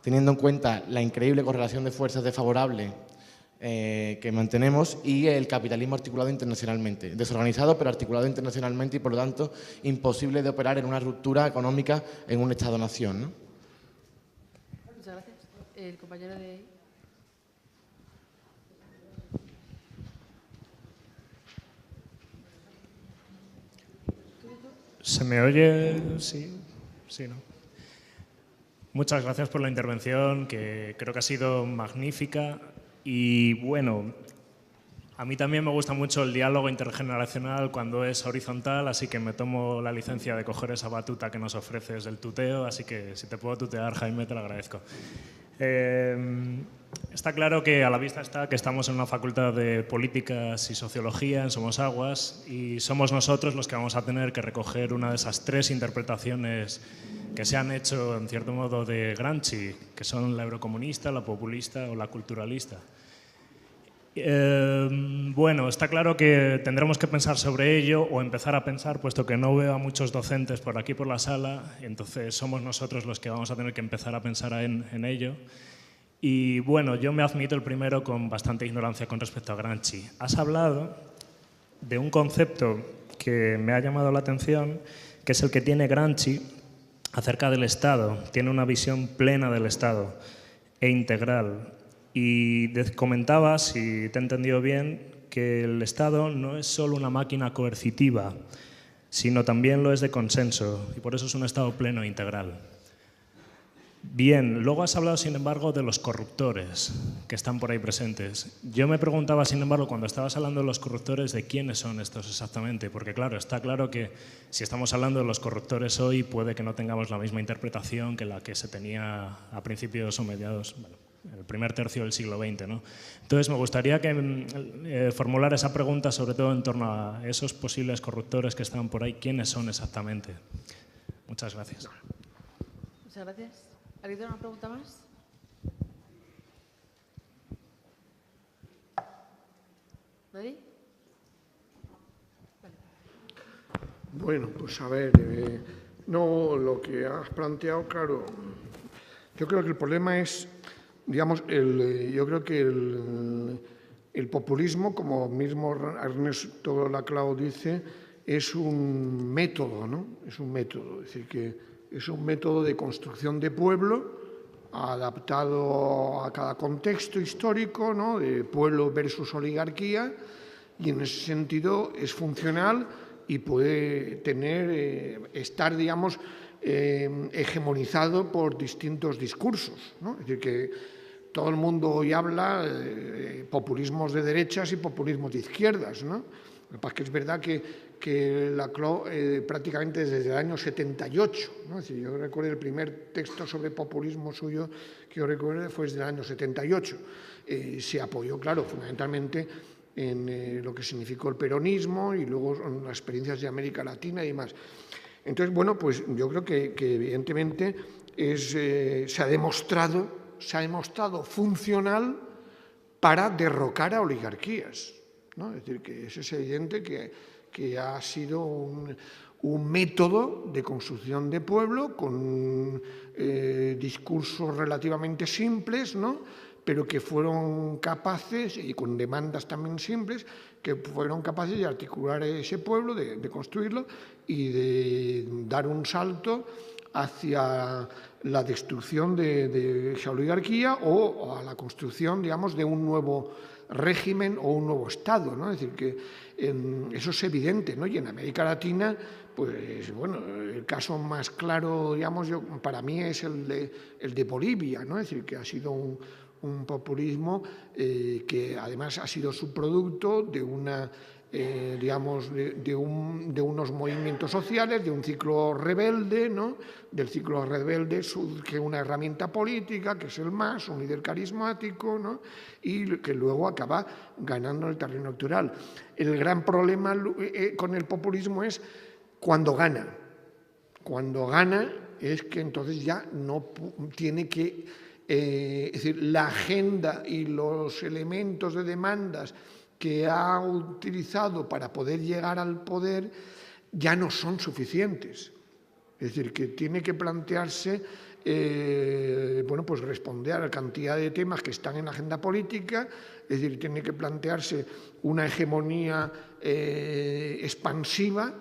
teniendo en cuenta la increíble correlación de fuerzas desfavorable que mantenemos y el capitalismo articulado internacionalmente, desorganizado pero articulado internacionalmente y por lo tanto imposible de operar en una ruptura económica en un Estado-nación, ¿no? Muchas gracias. El compañero de ahí. ¿Se me oye? Sí, sí, ¿no? Muchas gracias por la intervención, que creo que ha sido magnífica. Y bueno, a mí también me gusta mucho el diálogo intergeneracional cuando es horizontal, así que me tomo la licencia de coger esa batuta que nos ofreces del tuteo, así que si te puedo tutear, Jaime, te lo agradezco. Está claro que a la vista está que estamos en una facultad de políticas y sociología en Somosaguas y somos nosotros los que vamos a tener que recoger una de esas tres interpretaciones que se han hecho, en cierto modo, de Gramsci, que son la eurocomunista, la populista o la culturalista. Bueno, está claro que tendremos que pensar sobre ello o empezar a pensar, puesto que no veo a muchos docentes por aquí por la sala, entonces somos nosotros los que vamos a tener que empezar a pensar en ello. Y bueno, yo me admito el primero con bastante ignorancia con respecto a Gramsci. Has hablado de un concepto que me ha llamado la atención, que es el que tiene Gramsci acerca del Estado. Tiene una visión plena del Estado e integral. Y comentabas, si te he entendido bien, que el Estado no es solo una máquina coercitiva, sino también lo es de consenso, y por eso es un Estado pleno e integral. Bien, luego has hablado, sin embargo, de los corruptores que están por ahí presentes. Yo me preguntaba, sin embargo, cuando estabas hablando de los corruptores, de quiénes son estos exactamente, porque claro, está claro que si estamos hablando de los corruptores hoy, puede que no tengamos la misma interpretación que la que se tenía a principios o mediados, bueno, el primer tercio del siglo XX, ¿no? Entonces, me gustaría que formulara esa pregunta, sobre todo en torno a esos posibles corruptores que están por ahí, ¿quiénes son exactamente? Muchas gracias. Muchas gracias. ¿Alguien tiene una pregunta más? ¿Nadie? Vale. Bueno, pues a ver, No, lo que has planteado, claro, yo creo que el problema es, digamos, yo creo que el populismo, como mismo Ernesto Laclau dice, es un método, ¿no? Es un método, es decir, que es un método de construcción de pueblo adaptado a cada contexto histórico, ¿no? De pueblo versus oligarquía, y en ese sentido es funcional y puede estar, digamos, hegemonizado por distintos discursos, ¿no? Es decir, que todo el mundo hoy habla de populismos de derechas y populismos de izquierdas, ¿no? Lo que pasa es que es verdad que Laclau prácticamente desde el año 78, ¿no? Es decir, yo recuerdo el primer texto sobre populismo suyo que yo recuerdo fue desde el año 78. Se apoyó, claro, fundamentalmente en lo que significó el peronismo y luego en las experiencias de América Latina y demás. Entonces, bueno, pues yo creo que evidentemente se ha demostrado funcional para derrocar a oligarquías, ¿no? Es decir, que es evidente que ha sido un método de construcción de pueblo con discursos relativamente simples, ¿no? Pero que fueron capaces, y con demandas también simples, que fueron capaces de articular ese pueblo, de construirlo y de dar un salto hacia la destrucción de esa oligarquía o a la construcción, digamos, de un nuevo régimen o un nuevo Estado, ¿no? Es decir, que eso es evidente, ¿no? Y en América Latina, pues, bueno, el caso más claro, digamos, para mí es el de Bolivia, ¿no? Es decir, que ha sido un populismo que además ha sido subproducto de digamos, de unos movimientos sociales, de un ciclo rebelde, ¿no? Del ciclo rebelde surge una herramienta política, que es el MAS, un líder carismático, ¿no? Y que luego acaba ganando el terreno electoral. El gran problema con el populismo es cuando gana. Cuando gana es que entonces ya no tiene que... es decir, la agenda y los elementos de demandas que ha utilizado para poder llegar al poder ya no son suficientes. Es decir, que tiene que plantearse, bueno, pues responder a la cantidad de temas que están en la agenda política, es decir, tiene que plantearse una hegemonía expansiva,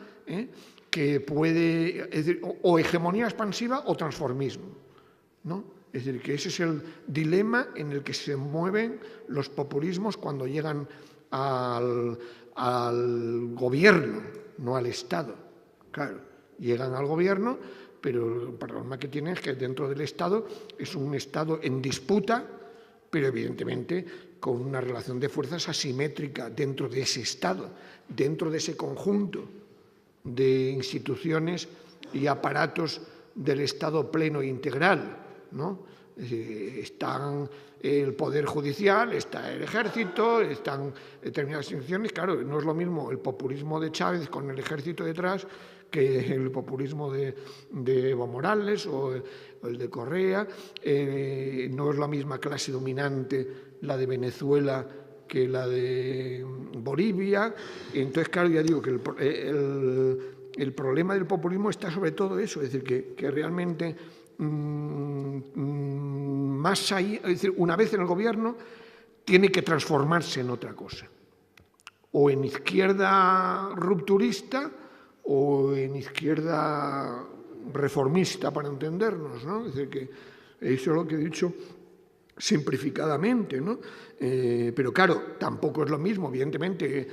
que puede, es decir, o hegemonía expansiva o transformismo, ¿no? Es decir, que ese es el dilema en el que se mueven los populismos cuando llegan al gobierno, no al Estado. Claro, llegan al gobierno, pero el problema que tienen es que dentro del Estado es un Estado en disputa, pero evidentemente con una relación de fuerzas asimétrica dentro de ese Estado, dentro de ese conjunto de instituciones y aparatos del Estado pleno e integral, ¿no? Están el Poder Judicial, está el Ejército, están determinadas instituciones. Claro, no es lo mismo el populismo de Chávez con el Ejército detrás que el populismo de Evo Morales o el de Correa. No es la misma clase dominante la de Venezuela que la de Bolivia. Entonces, claro, ya digo que el problema del populismo está sobre todo eso, es decir, que realmente... más allá, es decir, una vez en el gobierno tiene que transformarse en otra cosa, o en izquierda rupturista o en izquierda reformista, para entendernos, ¿no? Es decir, que eso es lo que he dicho simplificadamente, ¿no? Pero claro, tampoco es lo mismo, evidentemente,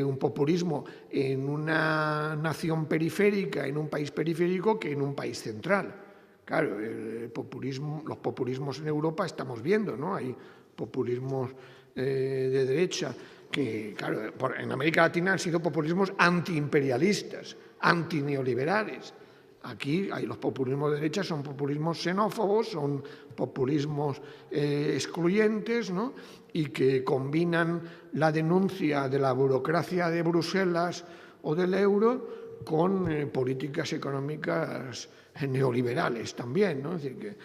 un populismo en una nación periférica, en un país periférico, que en un país central. Claro, los populismos en Europa estamos viendo, ¿no? Hay populismos de derecha que, claro, en América Latina han sido populismos antiimperialistas, antineoliberales. Aquí los populismos de derecha son populismos xenófobos, son populismos excluyentes, ¿no? Y que combinan la denuncia de la burocracia de Bruselas o del euro con políticas económicas neoliberales también, ¿no? Es decir, que,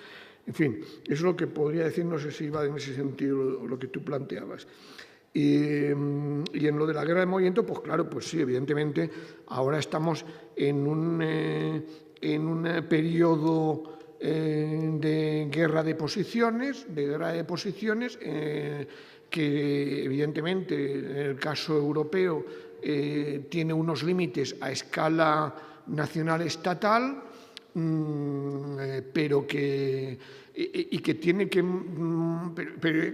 en fin, eso es lo que podría decir, no sé si va en ese sentido lo que tú planteabas. Y en lo de la guerra de movimiento, pues claro, pues sí, evidentemente, ahora estamos en periodo de guerra de posiciones, que evidentemente en el caso europeo tiene unos límites a escala nacional estatal, pero que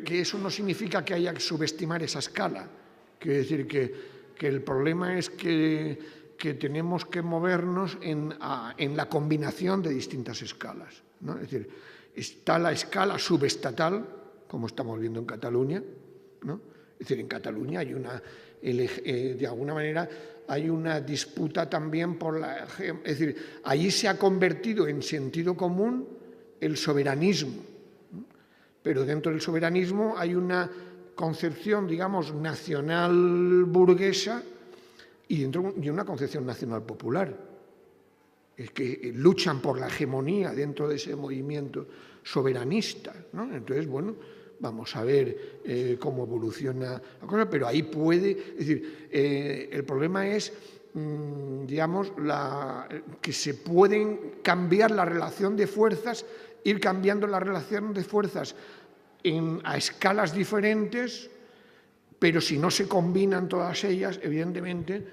eso no significa que haya que subestimar esa escala. Quiero decir que el problema es que tenemos que movernos en la combinación de distintas escalas, ¿no? Es decir, está la escala subestatal, como estamos viendo en Cataluña, ¿no? Es decir, en Cataluña hay de alguna manera hay una disputa también es decir, allí se ha convertido en sentido común el soberanismo, ¿no? Pero dentro del soberanismo hay una concepción, digamos, nacional burguesa y una concepción nacional popular. Es que luchan por la hegemonía dentro de ese movimiento soberanista, ¿no? Entonces, bueno, vamos a ver cómo evoluciona la cosa, pero ahí es decir, el problema es, digamos, que se pueden cambiar la relación de fuerzas, ir cambiando la relación de fuerzas a escalas diferentes, pero si no se combinan todas ellas, evidentemente,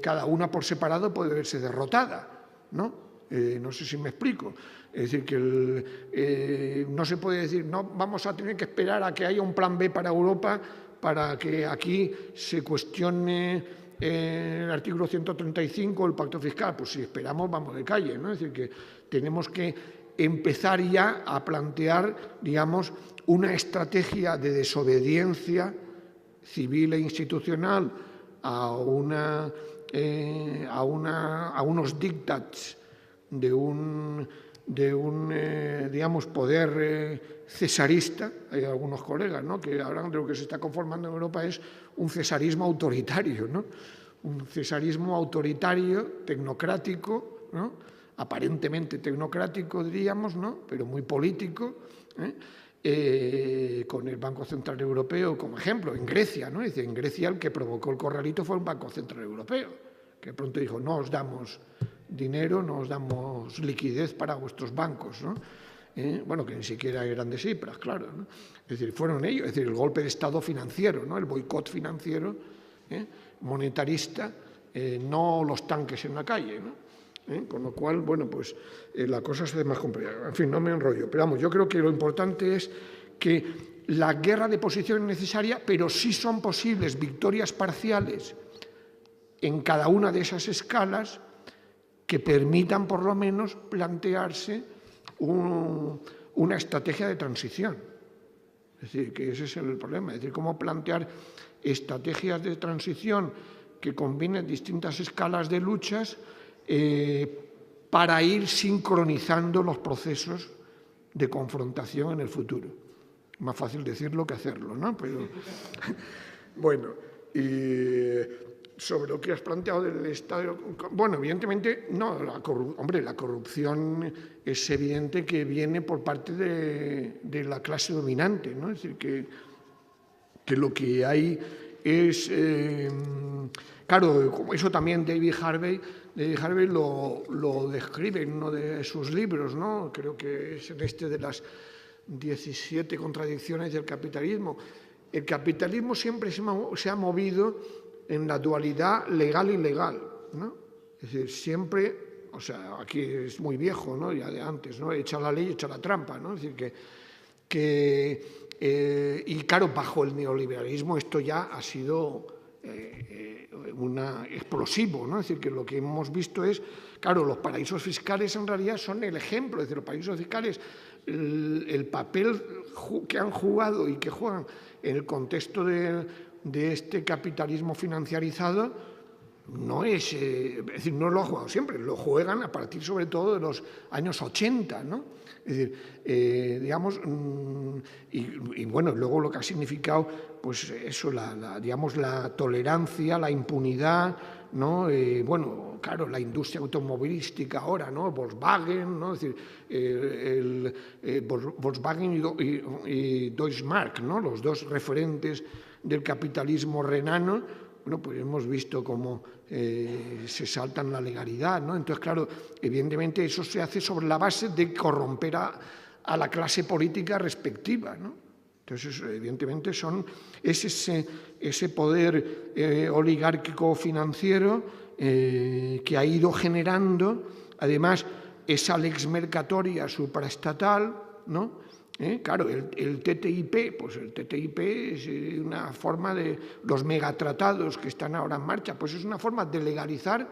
cada una por separado puede verse derrotada, ¿no? No sé si me explico. Es decir, que no se puede decir, no, vamos a tener que esperar a que haya un plan B para Europa para que aquí se cuestione el artículo 135, el pacto fiscal. Pues si esperamos, vamos de calle, ¿no? Es decir, que tenemos que empezar ya a plantear, digamos, una estrategia de desobediencia civil e institucional a unos dictats de un digamos, poder cesarista. Hay algunos colegas, ¿no?, que hablan de lo que se está conformando en Europa es un cesarismo autoritario, ¿no? Un cesarismo autoritario, tecnocrático, ¿no?, aparentemente tecnocrático, diríamos, ¿no?, pero muy político, con el Banco Central Europeo como ejemplo, en Grecia, ¿no? Es decir, en Grecia el que provocó el corralito fue el Banco Central Europeo, que de pronto dijo, no os damos dinero, no os damos liquidez para vuestros bancos, ¿no? Bueno, que ni siquiera eran de Cipras, claro, ¿no? Es decir, fueron ellos, es decir, el golpe de Estado financiero, ¿no?, el boicot financiero, monetarista, no los tanques en la calle, ¿no? Con lo cual, bueno, pues la cosa se hace más complicada. En fin, no me enrollo, pero vamos, yo creo que lo importante es que la guerra de posición es necesaria, pero sí son posibles victorias parciales en cada una de esas escalas que permitan por lo menos plantearse una estrategia de transición. Es decir, que ese es el problema, es decir, cómo plantear estrategias de transición que combinen distintas escalas de luchas para ir sincronizando los procesos de confrontación en el futuro. Más fácil decirlo que hacerlo, ¿no? Pero, bueno, sobre lo que has planteado del Estado, bueno, evidentemente, no, la corrupción es evidente que viene por parte de la clase dominante, ¿no? Es decir, que lo que hay es, claro, como eso también David Harvey lo describe en uno de sus libros, ¿no? Creo que es en este de las 17 contradicciones del capitalismo. El capitalismo siempre se ha movido en la dualidad legal-ilegal, ¿no? Es decir, siempre, o sea, aquí es muy viejo, ¿no?, ya de antes, ¿no?, echa la ley, echa la trampa, ¿no? Es decir, y claro, bajo el neoliberalismo esto ya ha sido explosivo, ¿no? Es decir, que lo que hemos visto es, claro, los paraísos fiscales en realidad son el ejemplo, es decir, los paraísos fiscales, el papel que han jugado y que juegan en el contexto de este capitalismo financiarizado no es decir, no lo ha jugado siempre, lo juegan a partir sobre todo de los años 80, ¿no? Es decir, digamos, y bueno, luego lo que ha significado, pues eso, digamos, la tolerancia, la impunidad, ¿no? Bueno, claro, la industria automovilística ahora, ¿no? Volkswagen, ¿no? Es decir, Volkswagen y Deutsche Mark, ¿no?, los dos referentes del capitalismo renano, bueno, pues hemos visto cómo se saltan la legalidad, ¿no? Entonces, claro, evidentemente eso se hace sobre la base de corromper a la clase política respectiva, ¿no? Entonces, evidentemente, es ese poder oligárquico financiero que ha ido generando, además, esa lex mercatoria supraestatal, ¿no? Claro, el TTIP, pues el TTIP es una forma de los megatratados que están ahora en marcha, pues es una forma de legalizar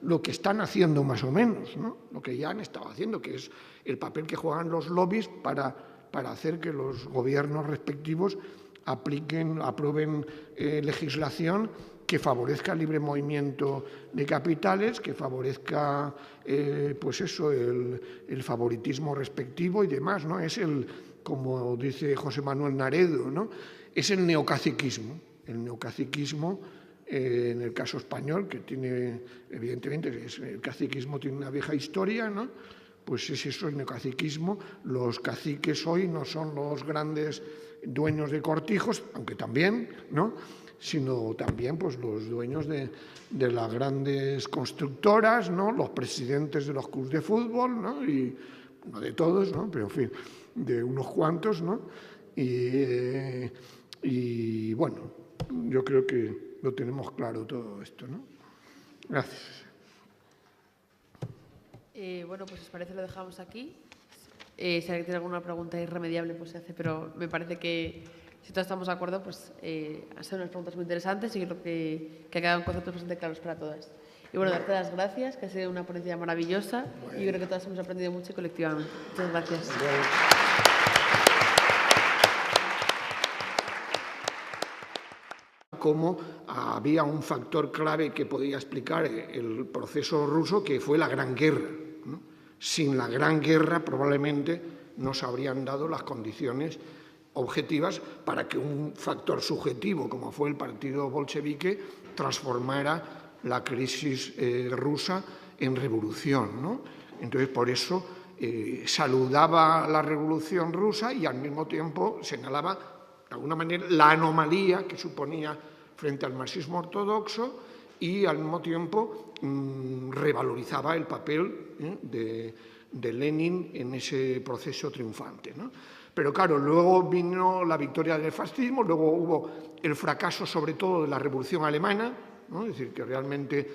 lo que están haciendo más o menos, ¿no? Lo que ya han estado haciendo, que es el papel que juegan los lobbies para hacer que los gobiernos respectivos aprueben legislación que favorezca el libre movimiento de capitales, que favorezca pues eso, el favoritismo respectivo y demás, ¿no? Es como dice José Manuel Naredo, ¿no? Es el neocaciquismo. El neocaciquismo, en el caso español, que tiene, evidentemente, el caciquismo tiene una vieja historia, ¿no? Pues es eso, el neocaciquismo. Los caciques hoy no son los grandes dueños de cortijos, aunque también, ¿no? Sino también pues, los dueños de las grandes constructoras, ¿no? Los presidentes de los clubes de fútbol, ¿no? Y no de todos, ¿no? Pero en fin, de unos cuantos, ¿no? Y bueno, yo creo que lo tenemos claro todo esto, ¿no? Gracias. Bueno, pues si os parece lo dejamos aquí. Si alguien tiene alguna pregunta irremediable, pues se hace, pero me parece que si todos estamos de acuerdo, pues han sido unas preguntas muy interesantes y creo que ha quedado un concepto bastante claros para todas. Y bueno, darte las gracias, que ha sido una ponencia maravillosa y creo que todas hemos aprendido mucho colectivamente. Muchas gracias. Cómo había un factor clave que podía explicar el proceso ruso, que fue la Gran Guerra, ¿no? Sin la Gran Guerra probablemente no se habrían dado las condiciones objetivas para que un factor subjetivo, como fue el partido bolchevique, transformara la crisis rusa en revolución, ¿no? Entonces, por eso saludaba la revolución rusa y al mismo tiempo señalaba, de alguna manera, la anomalía que suponía frente al marxismo ortodoxo y al mismo tiempo revalorizaba el papel de Lenin en ese proceso triunfante, ¿no? Pero claro, luego vino la victoria del fascismo, luego hubo el fracaso sobre todo de la Revolución Alemana, ¿no? Es decir, que realmente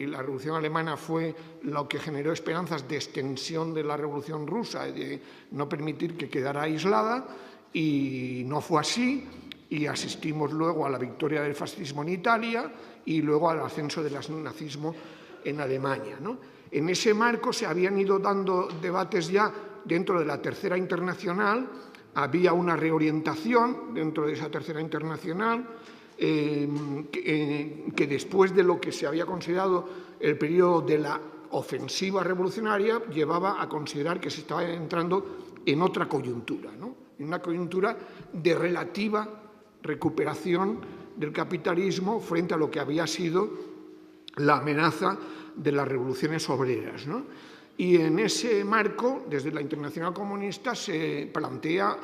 la Revolución Alemana fue lo que generó esperanzas de extensión de la Revolución Rusa y de no permitir que quedara aislada, y no fue así, y asistimos luego a la victoria del fascismo en Italia y luego al ascenso del nazismo en Alemania, ¿no? En ese marco se habían ido dando debates ya dentro de la Tercera Internacional, había una reorientación dentro de esa Tercera Internacional que después de lo que se había considerado el periodo de la ofensiva revolucionaria llevaba a considerar que se estaba entrando en otra coyuntura, ¿no? En una coyuntura de relativa recuperación del capitalismo frente a lo que había sido la amenaza de las revoluciones obreras, ¿no? Y en ese marco, desde la Internacional Comunista, se plantea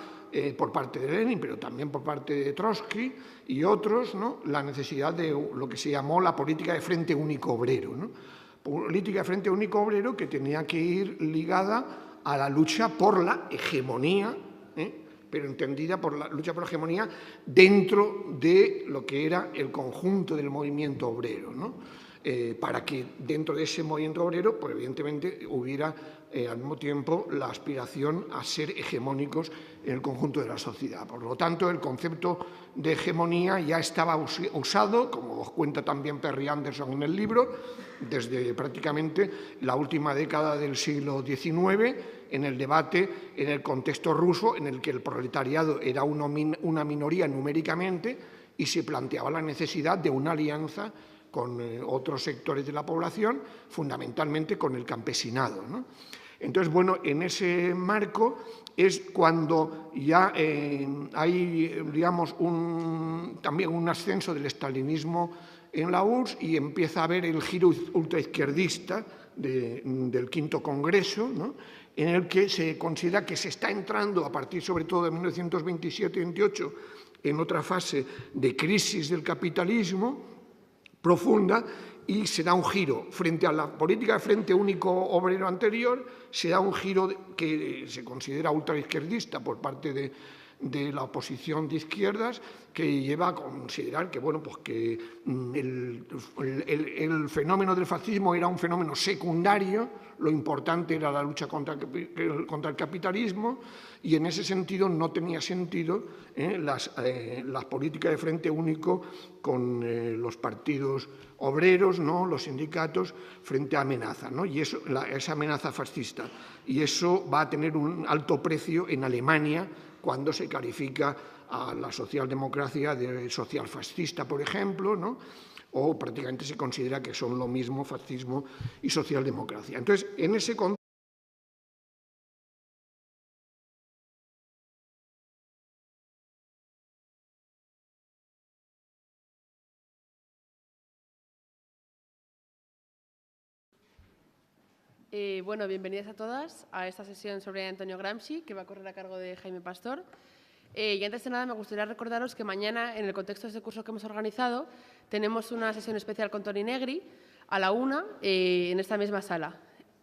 por parte de Lenin, pero también por parte de Trotsky y otros, ¿no?, la necesidad de lo que se llamó la política de Frente Único Obrero, ¿no? Política de Frente Único Obrero que tenía que ir ligada a la lucha por la hegemonía, pero entendida por la lucha por la hegemonía dentro de lo que era el conjunto del movimiento obrero, ¿no? Para que dentro de ese movimiento obrero, pues evidentemente hubiera al mismo tiempo la aspiración a ser hegemónicos en el conjunto de la sociedad. Por lo tanto, el concepto de hegemonía ya estaba usado, como os cuenta también Perry Anderson en el libro, desde prácticamente la última década del siglo XIX, en el debate en el contexto ruso, en el que el proletariado era una minoría numéricamente y se planteaba la necesidad de una alianza con otros sectores de la población, fundamentalmente con el campesinado, ¿no? Entonces, bueno, en ese marco es cuando ya hay, digamos, también un ascenso del estalinismo en la URSS y empieza a haber el giro ultraizquierdista del Quinto Congreso, ¿no?, en el que se considera que se está entrando, a partir sobre todo de 1927-28, en otra fase de crisis del capitalismo profunda, y se da un giro frente a la política de Frente Único Obrero anterior, se da un giro que se considera ultraizquierdista por parte de la oposición de izquierdas, que lleva a considerar que, bueno, pues que el fenómeno del fascismo era un fenómeno secundario, lo importante era la lucha contra el capitalismo, y en ese sentido no tenía sentido las políticas de Frente Único con los partidos obreros, ¿no?, los sindicatos, frente a amenaza, ¿no?, y esa amenaza fascista. Y eso va a tener un alto precio en Alemania cuando se califica a la socialdemocracia de socialfascista, por ejemplo, ¿no?, o prácticamente se considera que son lo mismo fascismo y socialdemocracia. Entonces, en ese contexto, bueno, bienvenidas a todas a esta sesión sobre Antonio Gramsci, que va a correr a cargo de Jaime Pastor. Y antes de nada, me gustaría recordaros que mañana, en el contexto de este curso que hemos organizado, tenemos una sesión especial con Toni Negri a la 1 en esta misma sala.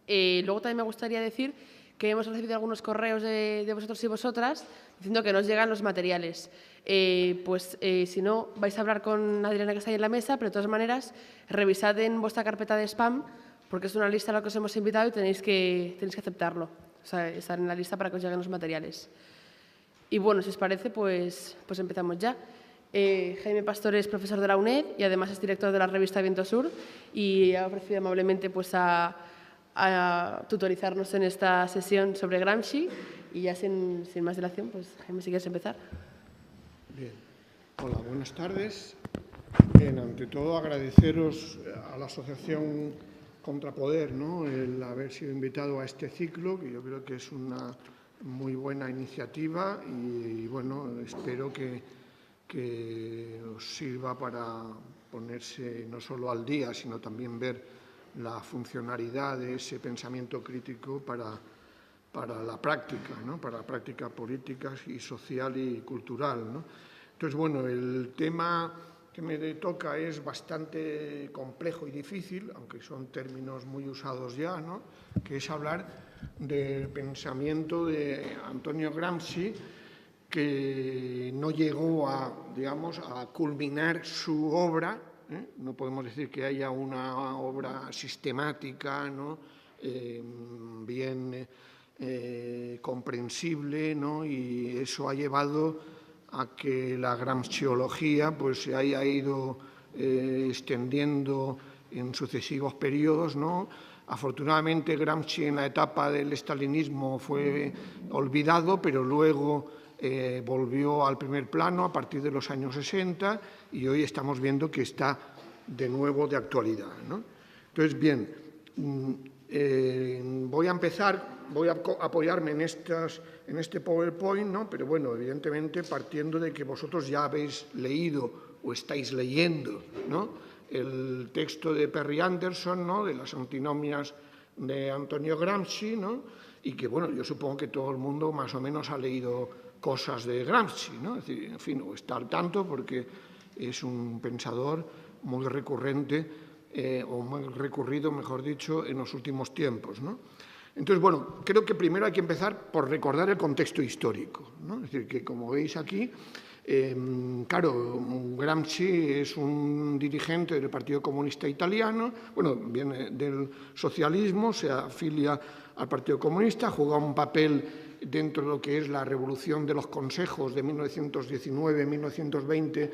Luego también me gustaría decir que hemos recibido algunos correos de vosotros y vosotras diciendo que nos llegan los materiales. Si no, vais a hablar con Adriana, que está ahí en la mesa, pero de todas maneras, revisad en vuestra carpeta de spam, porque es una lista a la que os hemos invitado y tenéis que aceptarlo, o sea, estar en la lista para que os lleguen los materiales. Y bueno, si os parece, pues empezamos ya. Jaime Pastor es profesor de la UNED y además es director de la revista Viento Sur, y ha ofrecido amablemente a tutorizarnos en esta sesión sobre Gramsci. Y ya sin más dilación, pues Jaime, si quieres empezar. Bien. Hola, buenas tardes. Bien, ante todo agradeceros a la Asociación Contrapoder, ¿no?, el haber sido invitado a este ciclo, que yo creo que es una muy buena iniciativa, y bueno, espero que os sirva para ponerse no solo al día, sino también ver la funcionalidad de ese pensamiento crítico para la práctica, ¿no?, para la práctica política y social y cultural, ¿no? Entonces, bueno, el tema que me toca es bastante complejo y difícil, aunque son términos muy usados ya, ¿no?, que es hablar del pensamiento de Antonio Gramsci, que no llegó a culminar su obra, ¿eh? No podemos decir que haya una obra sistemática, ¿no?, bien comprensible, ¿no?, y eso ha llevado a que la gramsciología pues se haya ido extendiendo en sucesivos periodos, ¿no? Afortunadamente, Gramsci en la etapa del estalinismo fue olvidado, pero luego volvió al primer plano a partir de los años 60, y hoy estamos viendo que está de nuevo de actualidad, ¿no? Entonces, bien, voy a empezar, voy a apoyarme en este PowerPoint, ¿no?, pero bueno, evidentemente partiendo de que vosotros ya habéis leído o estáis leyendo, ¿no?, el texto de Perry Anderson, ¿no?, de las antinomias de Antonio Gramsci, ¿no?, y que, bueno, yo supongo que todo el mundo más o menos ha leído cosas de Gramsci, ¿no?, es decir, en fin, o está al tanto porque es un pensador muy recurrente, o muy recurrido, mejor dicho, en los últimos tiempos, ¿no? Entonces, bueno, creo que primero hay que empezar por recordar el contexto histórico, ¿no? Es decir, que como veis aquí, claro, Gramsci es un dirigente del Partido Comunista Italiano, bueno, viene del socialismo, se afilia al Partido Comunista, juega un papel dentro de lo que es la revolución de los consejos de 1919-1920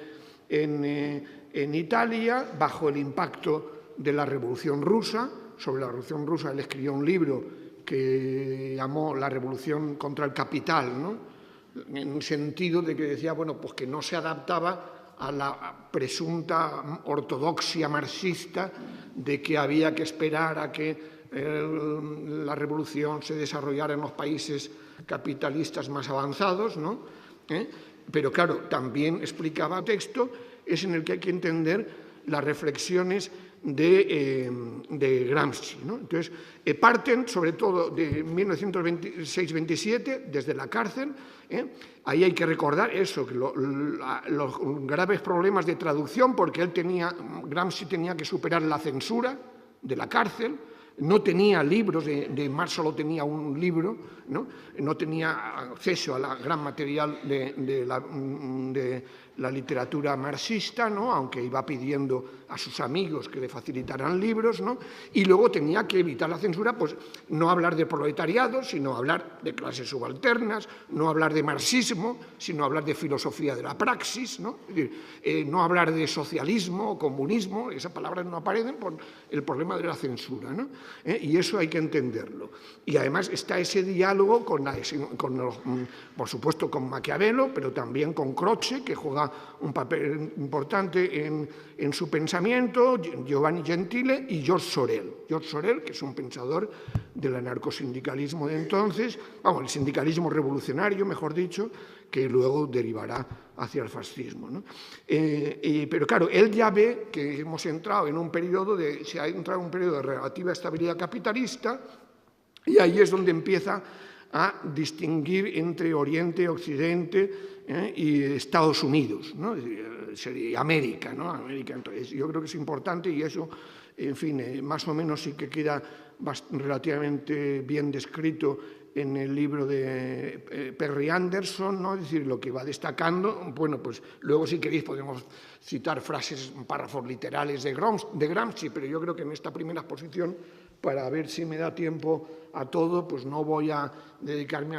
en Italia, bajo el impacto de la Revolución Rusa. Sobre la Revolución Rusa él escribió un libro que llamó La Revolución contra el Capital, ¿no?, en el sentido de que decía, bueno, pues que no se adaptaba a la presunta ortodoxia marxista de que había que esperar a que la revolución se desarrollara en los países capitalistas más avanzados, ¿no? Pero claro, también explicaba el texto, es en el que hay que entender las reflexiones de Gramsci, ¿no? Entonces, parten sobre todo de 1926-27, desde la cárcel. Ahí hay que recordar eso, que los graves problemas de traducción, porque Gramsci tenía que superar la censura de la cárcel. No tenía libros, de Marx solo tenía un libro, no tenía acceso a la gran material de la literatura marxista, ¿no? Aunque iba pidiendo a sus amigos que le facilitaran libros, ¿no? Y luego tenía que evitar la censura, pues no hablar de proletariado, sino hablar de clases subalternas, no hablar de marxismo, sino hablar de filosofía de la praxis, ¿no? Es decir, no hablar de socialismo o comunismo, esas palabras no aparecen por el problema de la censura, ¿no? Y eso hay que entenderlo. Y además está ese diálogo por supuesto con Maquiavelo, pero también con Croce, que juega un papel importante en su pensamiento, Giovanni Gentile y George Sorel. George Sorel, que es un pensador del anarcosindicalismo de entonces, el sindicalismo revolucionario, mejor dicho, que luego derivará hacia el fascismo, ¿no? Pero claro, él ya ve que hemos entrado en un periodo de relativa estabilidad capitalista, y ahí es donde empieza a distinguir entre Oriente, Occidente y Estados Unidos, ¿no? Sería América, ¿no? América. Entonces, yo creo que es importante, y eso, en fin, más o menos sí que queda relativamente bien descrito en el libro de Perry Anderson, ¿no? Es decir, lo que va destacando. Bueno, pues luego, si queréis, podemos citar frases, párrafos literales de Gramsci, pero yo creo que en esta primera exposición, para ver si me da tiempo a todo, pues no voy a dedicarme a